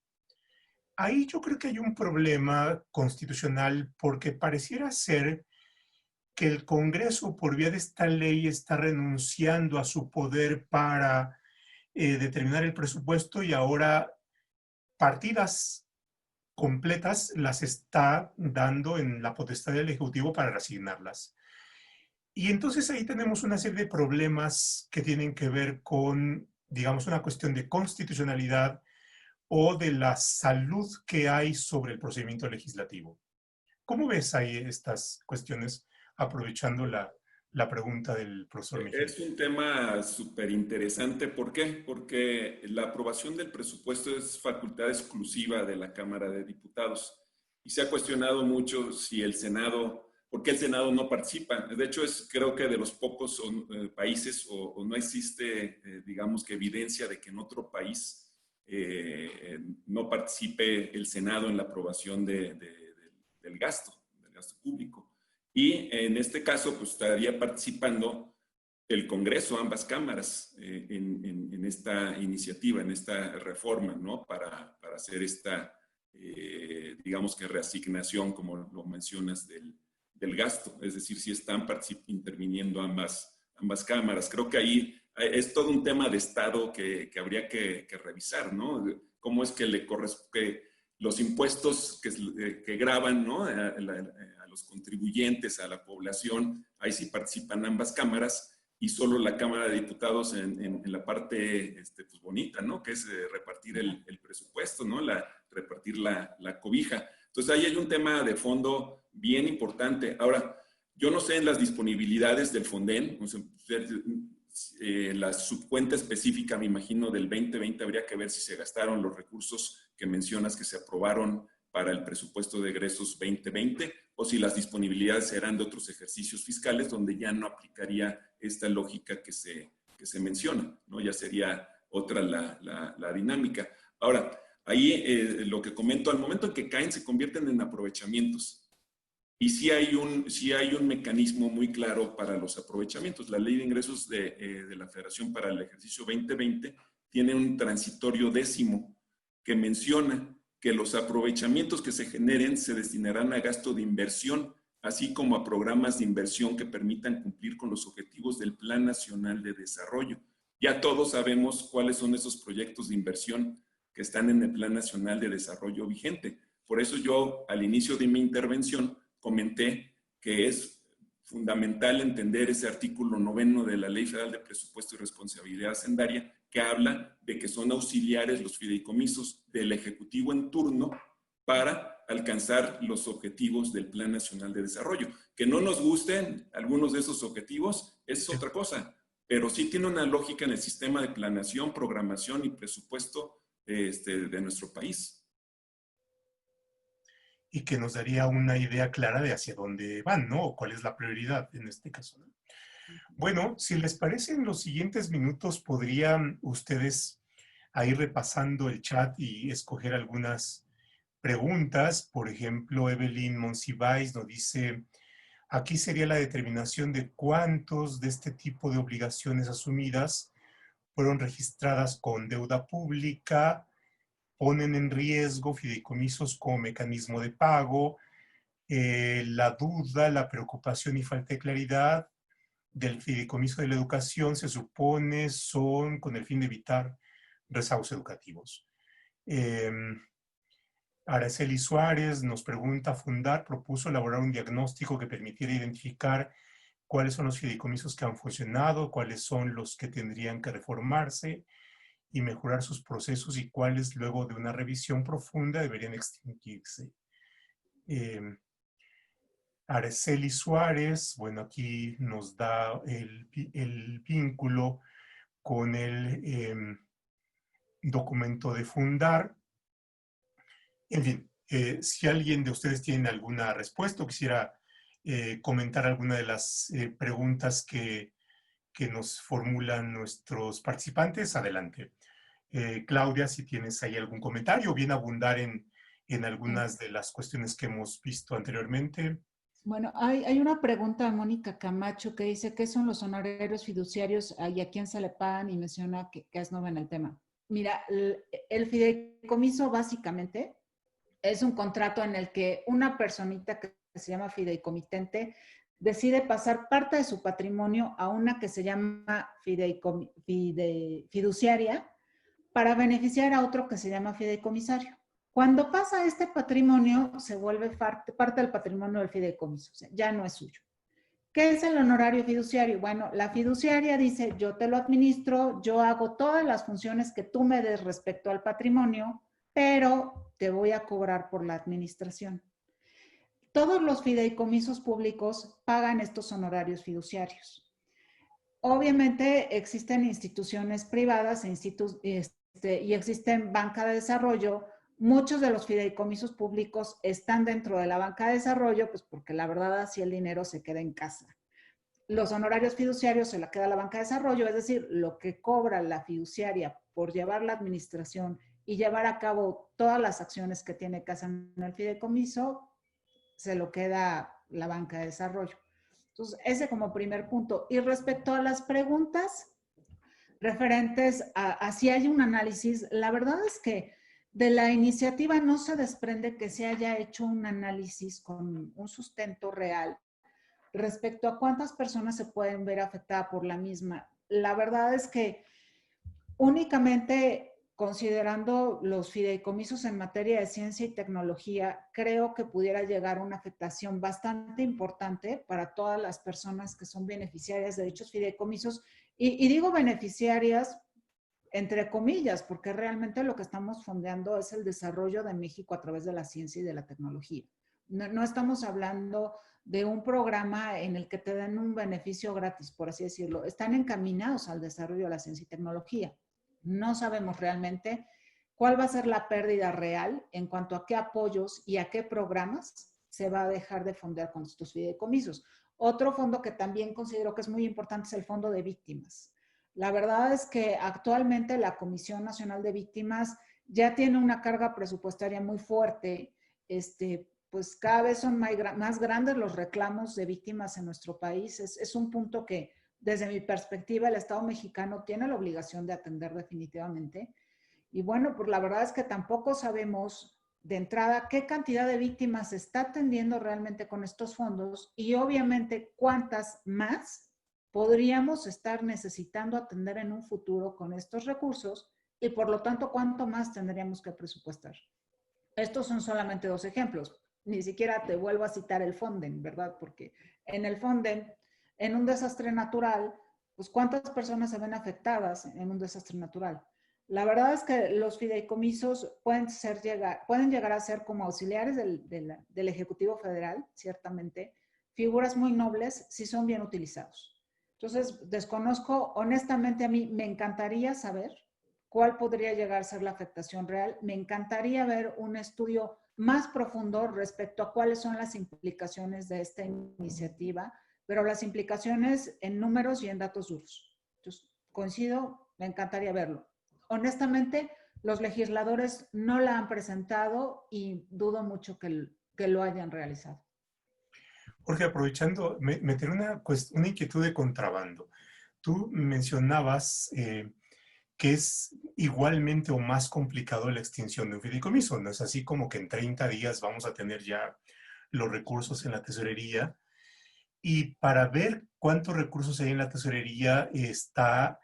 Ahí yo creo que hay un problema constitucional porque pareciera ser que el Congreso, por vía de esta ley, está renunciando a su poder para determinar el presupuesto, y ahora partidas completas las está dando en la potestad del Ejecutivo para reasignarlas. Y entonces ahí tenemos una serie de problemas que tienen que ver con, digamos, una cuestión de constitucionalidad o de la salud que hay sobre el procedimiento legislativo. ¿Cómo ves ahí estas cuestiones, aprovechando la pregunta del profesor Mejía? Es un tema súper interesante. ¿Por qué? Porque la aprobación del presupuesto es facultad exclusiva de la Cámara de Diputados. Y se ha cuestionado mucho si el Senado, ¿por qué el Senado no participa? De hecho, es creo que de los pocos países o no existe, digamos que evidencia de que en otro país no participe el Senado en la aprobación del gasto público. Y en este caso, pues estaría participando el Congreso, ambas cámaras, en esta iniciativa, en esta reforma, ¿no? Para hacer esta, digamos que reasignación, como lo mencionas, del gasto. Es decir, si están interviniendo ambas cámaras. Creo que ahí es todo un tema de Estado que habría que revisar, ¿no? Cómo es que le corresponde los impuestos que graban, ¿no? A los contribuyentes, a la población, ahí sí participan ambas cámaras, y solo la Cámara de Diputados en la parte pues bonita, ¿no? Que es repartir el presupuesto, ¿no? Repartir la cobija. Entonces ahí hay un tema de fondo bien importante. Ahora, yo no sé en las disponibilidades del Fonden, o sea, la subcuenta específica, me imagino, del 2020 habría que ver si se gastaron los recursos que mencionas que se aprobaron para el presupuesto de egresos 2020 o si las disponibilidades serán de otros ejercicios fiscales donde ya no aplicaría esta lógica que se menciona, ¿no? Ya sería otra la dinámica. Ahora, ahí lo que comento, al momento en que caen se convierten en aprovechamientos. Y sí hay un mecanismo muy claro para los aprovechamientos. La Ley de Ingresos de la Federación para el ejercicio 2020 tiene un transitorio décimo que menciona que los aprovechamientos que se generen se destinarán a gasto de inversión, así como a programas de inversión que permitan cumplir con los objetivos del Plan Nacional de Desarrollo. Ya todos sabemos cuáles son esos proyectos de inversión que están en el Plan Nacional de Desarrollo vigente. Por eso yo, al inicio de mi intervención, comenté que es fundamental entender ese artículo 9 de la Ley Federal de Presupuesto y Responsabilidad Hacendaria, que habla de que son auxiliares los fideicomisos del Ejecutivo en turno para alcanzar los objetivos del Plan Nacional de Desarrollo. Que no nos gusten algunos de esos objetivos es otra cosa, pero sí tiene una lógica en el sistema de planeación, programación y presupuesto de nuestro país. Y que nos daría una idea clara de hacia dónde van, ¿no? O cuál es la prioridad en este caso, ¿no? Bueno, si les parece, en los siguientes minutos podrían ustedes ir repasando el chat y escoger algunas preguntas. Por ejemplo, Evelyn Monsiváis nos dice, aquí sería la determinación de cuántos de este tipo de obligaciones asumidas fueron registradas con deuda pública, ponen en riesgo fideicomisos como mecanismo de pago, la duda, la preocupación y falta de claridad del fideicomiso de la educación se supone son con el fin de evitar rezagos educativos. Araceli Suárez nos pregunta, Fundar propuso elaborar un diagnóstico que permitiera identificar cuáles son los fideicomisos que han funcionado, cuáles son los que tendrían que reformarse y mejorar sus procesos y cuáles luego de una revisión profunda deberían extinguirse. Araceli Suárez, bueno, aquí nos da el vínculo con el documento de Fundar. En fin, si alguien de ustedes tiene alguna respuesta o quisiera comentar alguna de las preguntas que nos formulan nuestros participantes, adelante. Claudia, si tienes ahí algún comentario o bien abundar en algunas de las cuestiones que hemos visto anteriormente. Bueno, hay una pregunta de Mónica Camacho que dice, ¿qué son los honorarios fiduciarios y a quién se le pagan? Y menciona que es nueva en el tema. Mira, el fideicomiso básicamente es un contrato en el que una personita que se llama fideicomitente decide pasar parte de su patrimonio a una que se llama fiduciaria para beneficiar a otro que se llama fideicomisario. Cuando pasa este patrimonio, se vuelve parte del patrimonio del fideicomiso, o sea, ya no es suyo. ¿Qué es el honorario fiduciario? Bueno, la fiduciaria dice, yo te lo administro, yo hago todas las funciones que tú me des respecto al patrimonio, pero te voy a cobrar por la administración. Todos los fideicomisos públicos pagan estos honorarios fiduciarios. Obviamente existen instituciones privadas y existen banca de desarrollo. Muchos de los fideicomisos públicos están dentro de la banca de desarrollo, pues porque la verdad así el dinero se queda en casa. Los honorarios fiduciarios se la queda la banca de desarrollo, es decir, lo que cobra la fiduciaria por llevar la administración y llevar a cabo todas las acciones que tiene que hacer en el fideicomiso, se lo queda la banca de desarrollo. Entonces, ese como primer punto. Y respecto a las preguntas referentes a si hay un análisis, la verdad es que de la iniciativa no se desprende que se haya hecho un análisis con un sustento real respecto a cuántas personas se pueden ver afectadas por la misma. La verdad es que únicamente considerando los fideicomisos en materia de ciencia y tecnología, creo que pudiera llegar a una afectación bastante importante para todas las personas que son beneficiarias de dichos fideicomisos. Y digo beneficiarias entre comillas, porque realmente lo que estamos fondeando es el desarrollo de México a través de la ciencia y de la tecnología. No estamos hablando de un programa en el que te den un beneficio gratis, por así decirlo. Están encaminados al desarrollo de la ciencia y tecnología. No sabemos realmente cuál va a ser la pérdida real en cuanto a qué apoyos y a qué programas se va a dejar de fondear con estos fideicomisos. Otro fondo que también considero que es muy importante es el Fondo de Víctimas. La verdad es que actualmente la Comisión Nacional de Víctimas ya tiene una carga presupuestaria muy fuerte. Pues cada vez son más grandes los reclamos de víctimas en nuestro país. Es un punto que, desde mi perspectiva, el Estado mexicano tiene la obligación de atender definitivamente. Y bueno, pues la verdad es que tampoco sabemos de entrada qué cantidad de víctimas se está atendiendo realmente con estos fondos y obviamente cuántas más podríamos estar necesitando atender en un futuro con estos recursos y por lo tanto cuánto más tendríamos que presupuestar. Estos son solamente 2 ejemplos. Ni siquiera te vuelvo a citar el Fonden, ¿verdad? Porque en el Fonden, en un desastre natural, pues ¿cuántas personas se ven afectadas en un desastre natural? La verdad es que los fideicomisos pueden llegar a ser como auxiliares del Ejecutivo Federal, ciertamente, figuras muy nobles si son bien utilizados. Entonces, desconozco, honestamente a mí me encantaría saber cuál podría llegar a ser la afectación real. Me encantaría ver un estudio más profundo respecto a cuáles son las implicaciones de esta iniciativa, pero las implicaciones en números y en datos duros. Entonces, coincido, me encantaría verlo. Honestamente, los legisladores no la han presentado y dudo mucho que lo hayan realizado. Jorge, aprovechando, meter una inquietud de contrabando. Tú mencionabas que es igualmente o más complicado la extinción de un fideicomiso. No es así como que en 30 días vamos a tener ya los recursos en la tesorería. Y para ver cuántos recursos hay en la tesorería está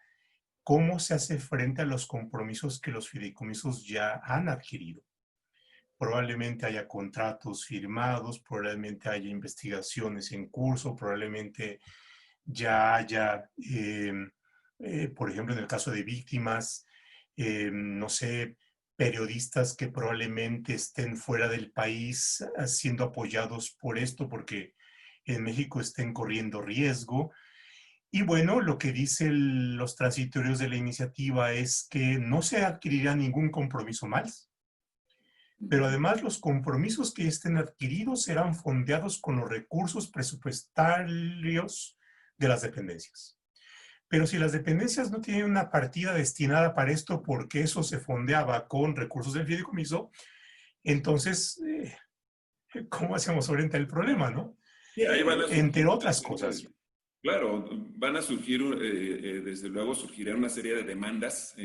cómo se hace frente a los compromisos que los fideicomisos ya han adquirido. Probablemente haya contratos firmados, probablemente haya investigaciones en curso, probablemente ya haya, por ejemplo, en el caso de víctimas, no sé, periodistas que probablemente estén fuera del país siendo apoyados por esto porque en México estén corriendo riesgo. Y bueno, lo que dicen los transitorios de la iniciativa es que no se adquirirá ningún compromiso más. Pero además los compromisos que estén adquiridos serán fondeados con los recursos presupuestarios de las dependencias. Pero si las dependencias no tienen una partida destinada para esto porque eso se fondeaba con recursos del fideicomiso, entonces, ¿cómo hacemos frente al problema, no? Sí, ahí van a surgir, entre otras cosas. Claro, van a surgir, desde luego surgirá una serie de demandas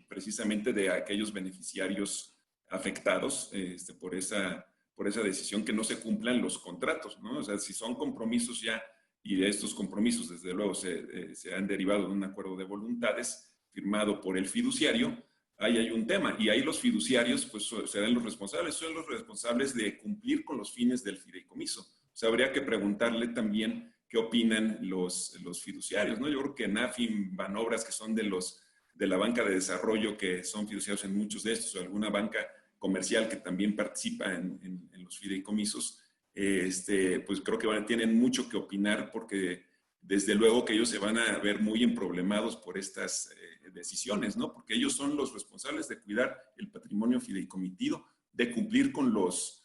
precisamente de aquellos beneficiarios afectados por esa decisión que no se cumplan los contratos, ¿no? O sea, si son compromisos ya, y de estos compromisos, desde luego, se han derivado de un acuerdo de voluntades firmado por el fiduciario, ahí hay un tema. Y ahí los fiduciarios, pues, serán los responsables, son los responsables de cumplir con los fines del fideicomiso. O sea, habría que preguntarle también qué opinan los fiduciarios, ¿no? Yo creo que NAFIM, Banobras, que son de la banca de desarrollo, que son fiduciarios en muchos de estos, o alguna banca comercial que también participa en los fideicomisos, pues creo que tienen mucho que opinar porque desde luego que ellos se van a ver muy emproblemados por estas decisiones, ¿no? Porque ellos son los responsables de cuidar el patrimonio fideicomitido, de cumplir con los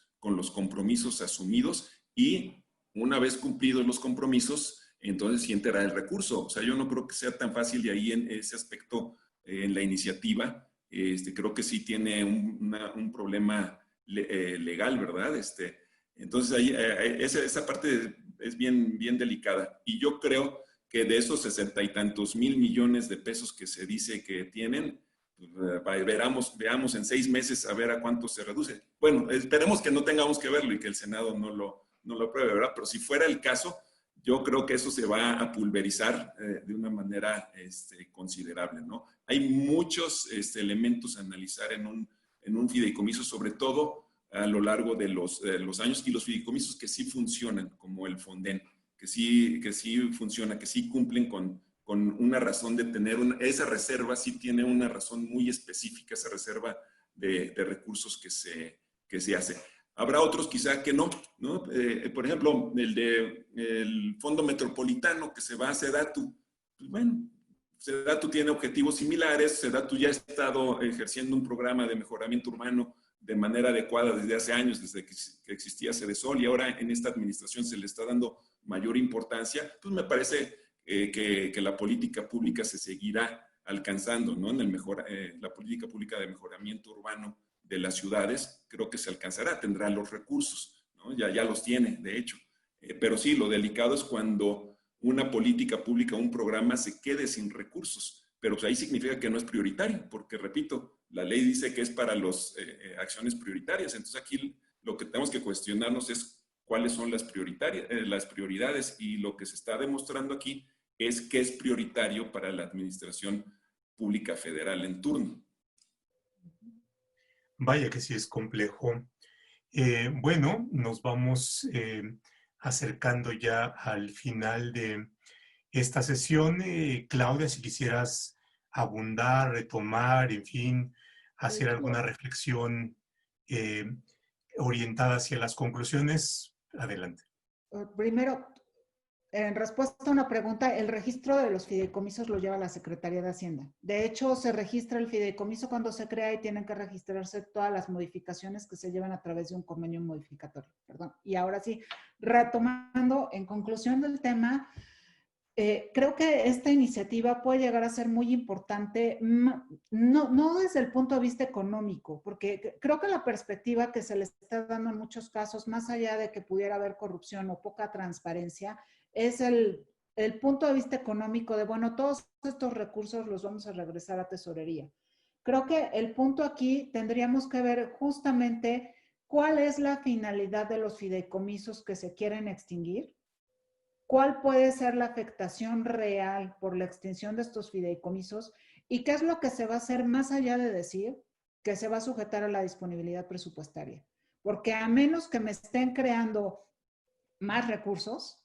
compromisos asumidos y una vez cumplidos los compromisos, entonces sí entrará el recurso. O sea, yo no creo que sea tan fácil de ahí en ese aspecto en la iniciativa. Creo que sí tiene un problema legal, ¿verdad? Entonces, ahí, esa parte es bien delicada. Y yo creo que de esos 60 y tantos mil millones de pesos que se dice que tienen, veamos en 6 meses a ver a cuánto se reduce. Bueno, esperemos que no tengamos que verlo y que el Senado no lo apruebe, ¿verdad? Pero si fuera el caso, yo creo que eso se va a pulverizar de una manera considerable, ¿no? Hay muchos elementos a analizar en un fideicomiso, sobre todo a lo largo de los años, y los fideicomisos que sí funcionan, como el Fonden, que sí funciona, que sí cumplen con una razón de tener esa reserva, sí tiene una razón muy específica, esa reserva de recursos que se hace. Habrá otros quizá que no, ¿no? Por ejemplo, el Fondo Metropolitano que se va a SEDATU, pues bueno, SEDATU tiene objetivos similares, SEDATU ya ha estado ejerciendo un programa de mejoramiento urbano de manera adecuada desde hace años, desde que existía Sedesol, y ahora en esta administración se le está dando mayor importancia. Pues me parece que la política pública se seguirá alcanzando, ¿no? La política pública de mejoramiento urbano de las ciudades, creo que se alcanzará, tendrá los recursos, ¿no? Ya los tiene, de hecho. Pero sí, lo delicado es cuando una política pública, un programa se quede sin recursos, pero pues ahí significa que no es prioritario, porque repito, la ley dice que es para las acciones prioritarias. Entonces aquí lo que tenemos que cuestionarnos es cuáles son las prioridades, y lo que se está demostrando aquí es que es prioritario para la administración pública federal en turno. Vaya que sí es complejo. Bueno, nos vamos acercando ya al final de esta sesión. Claudia, si quisieras abundar, retomar, en fin, hacer alguna reflexión eh, orientada hacia las conclusiones, adelante. Primero, en respuesta a una pregunta, el registro de los fideicomisos lo lleva la Secretaría de Hacienda. De hecho, se registra el fideicomiso cuando se crea y tienen que registrarse todas las modificaciones que se llevan a través de un convenio modificatorio. Perdón. Y ahora sí, retomando, en conclusión del tema, creo que esta iniciativa puede llegar a ser muy importante, no desde el punto de vista económico, porque creo que la perspectiva que se le está dando en muchos casos, más allá de que pudiera haber corrupción o poca transparencia, es el punto de vista económico de, bueno, todos estos recursos los vamos a regresar a tesorería. Creo que el punto aquí tendríamos que ver justamente cuál es la finalidad de los fideicomisos que se quieren extinguir. ¿Cuál puede ser la afectación real por la extinción de estos fideicomisos? ¿Y qué es lo que se va a hacer más allá de decir que se va a sujetar a la disponibilidad presupuestaria? Porque a menos que me estén creando más recursos,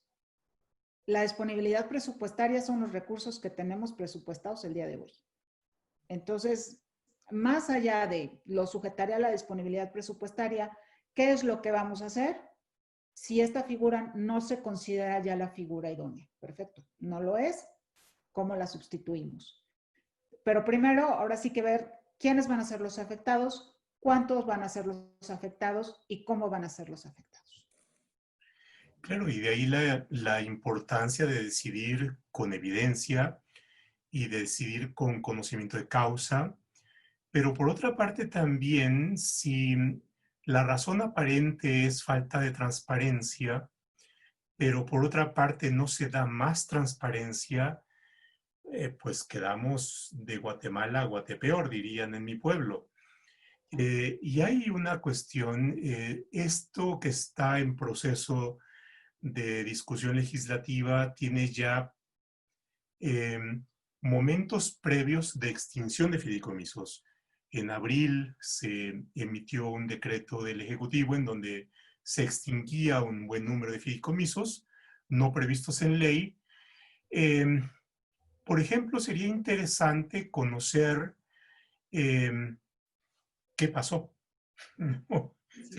la disponibilidad presupuestaria son los recursos que tenemos presupuestados el día de hoy. Entonces, más allá de lo sujetaré a la disponibilidad presupuestaria, ¿qué es lo que vamos a hacer? Si esta figura no se considera ya la figura idónea. Perfecto, no lo es, ¿cómo la sustituimos? Pero primero, ahora sí que ver quiénes van a ser los afectados, cuántos van a ser los afectados y cómo van a ser los afectados. Claro, y de ahí la importancia de decidir con evidencia y de decidir con conocimiento de causa. Pero por otra parte también, si la razón aparente es falta de transparencia, pero por otra parte no se da más transparencia, pues quedamos de Guatemala a Guatepeor, dirían en mi pueblo. Y hay una cuestión, esto que está en proceso de discusión legislativa tiene ya momentos previos de extinción de fideicomisos. En abril se emitió un decreto del Ejecutivo en donde se extinguía un buen número de fideicomisos no previstos en ley. Por ejemplo, sería interesante conocer qué pasó.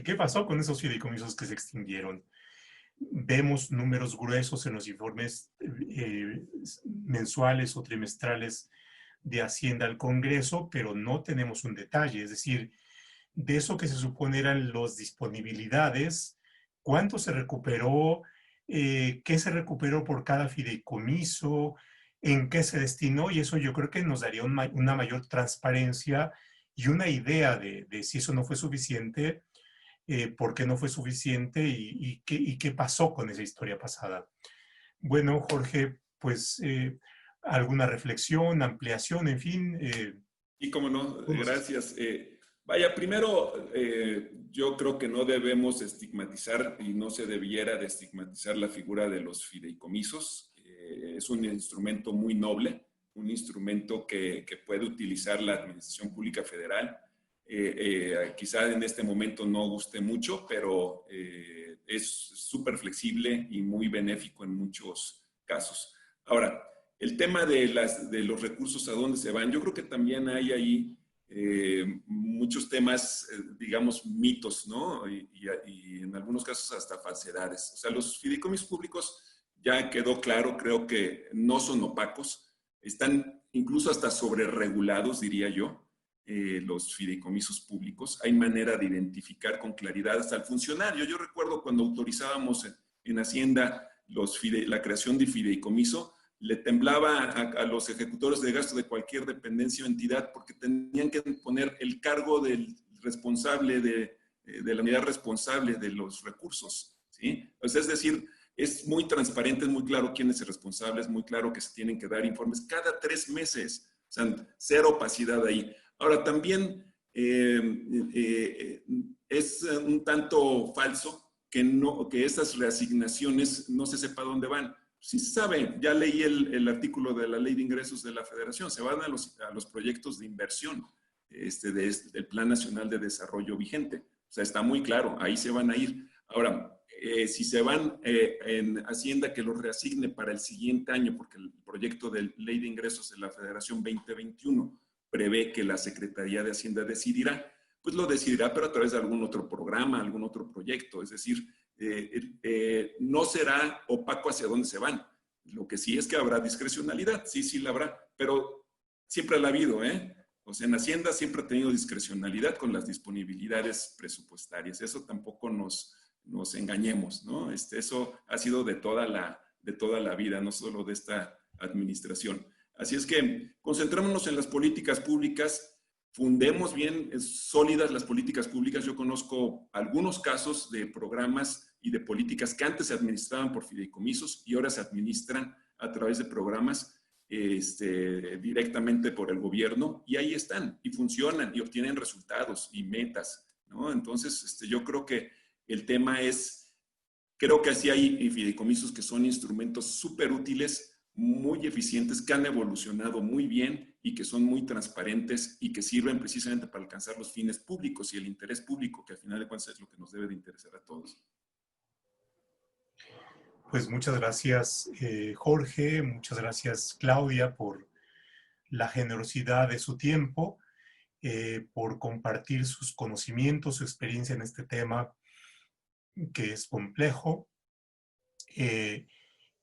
¿Qué pasó con esos fideicomisos que se extinguieron? Vemos números gruesos en los informes mensuales o trimestrales de Hacienda al Congreso, pero no tenemos un detalle, es decir, de eso que se supone eran las disponibilidades, cuánto se recuperó, qué se recuperó por cada fideicomiso, en qué se destinó, y eso yo creo que nos daría una mayor transparencia y una idea de si eso no fue suficiente, por qué no fue suficiente y qué pasó con esa historia pasada. Bueno, Jorge, pues alguna reflexión, ampliación, en fin. Y cómo no, gracias. Vaya, primero, yo creo que no debemos estigmatizar y no se debiera de estigmatizar la figura de los fideicomisos. Es un instrumento muy noble, un instrumento que puede utilizar la Administración Pública Federal. Quizá en este momento no guste mucho, pero es súper flexible y muy benéfico en muchos casos. Ahora, el tema de los recursos, ¿a dónde se van? Yo creo que también hay ahí muchos temas, digamos, mitos, ¿no? Y en algunos casos hasta falsedades. O sea, los fideicomisos públicos ya quedó claro, creo que no son opacos, están incluso hasta sobreregulados, diría yo, los fideicomisos públicos. Hay manera de identificar con claridad hasta el funcionario. Yo recuerdo cuando autorizábamos en Hacienda la creación de fideicomiso, le temblaba a los ejecutores de gasto de cualquier dependencia o entidad porque tenían que poner el cargo del responsable de la unidad responsable de los recursos, ¿sí? Pues es decir, es muy transparente, es muy claro quién es el responsable, es muy claro que se tienen que dar informes cada 3 meses, o sea, cero opacidad ahí. Ahora, también es un tanto falso que esas reasignaciones no se sepa dónde van. Sí se sabe, ya leí el artículo de la Ley de Ingresos de la Federación, se van a los proyectos de inversión del Plan Nacional de Desarrollo vigente. O sea, está muy claro, ahí se van a ir. Ahora, si se van en Hacienda que los reasigne para el siguiente año, porque el proyecto de Ley de Ingresos de la Federación 2021 prevé que la Secretaría de Hacienda decidirá, pues lo decidirá, pero a través de algún otro programa, algún otro proyecto. Es decir, no será opaco hacia dónde se van. Lo que sí es que habrá discrecionalidad, sí la habrá, pero siempre la ha habido, ¿eh? O sea, en Hacienda siempre ha tenido discrecionalidad con las disponibilidades presupuestarias. Eso tampoco nos engañemos, ¿no? Eso ha sido de toda la vida, no solo de esta administración. Así es que concentrémonos en las políticas públicas, fundemos bien sólidas las políticas públicas. Yo conozco algunos casos de programas y de políticas que antes se administraban por fideicomisos y ahora se administran a través de programas directamente por el gobierno, y ahí están, y funcionan, y obtienen resultados y metas, ¿no? Entonces, yo creo que el tema es, creo que así hay fideicomisos que son instrumentos súper útiles, muy eficientes, que han evolucionado muy bien y que son muy transparentes y que sirven precisamente para alcanzar los fines públicos y el interés público, que al final de cuentas es lo que nos debe de interesar a todos. Pues muchas gracias, Jorge, muchas gracias, Claudia, por la generosidad de su tiempo, por compartir sus conocimientos, su experiencia en este tema que es complejo.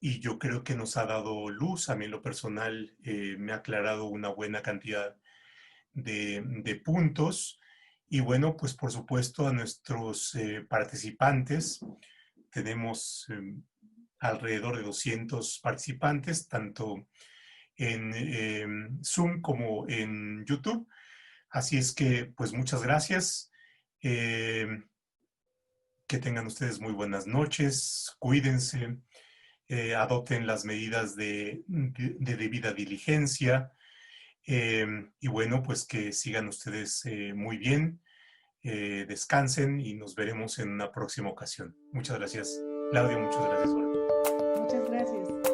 Y yo creo que nos ha dado luz. A mí en lo personal me ha aclarado una buena cantidad de puntos. Y bueno, pues por supuesto a nuestros participantes, tenemos alrededor de 200 participantes, tanto en Zoom como en YouTube. Así es que, pues muchas gracias. Que tengan ustedes muy buenas noches, cuídense, adopten las medidas de debida diligencia, y bueno, pues que sigan ustedes muy bien, descansen y nos veremos en una próxima ocasión. Muchas gracias, Claudia, muchas gracias, Jorge. Muchas gracias.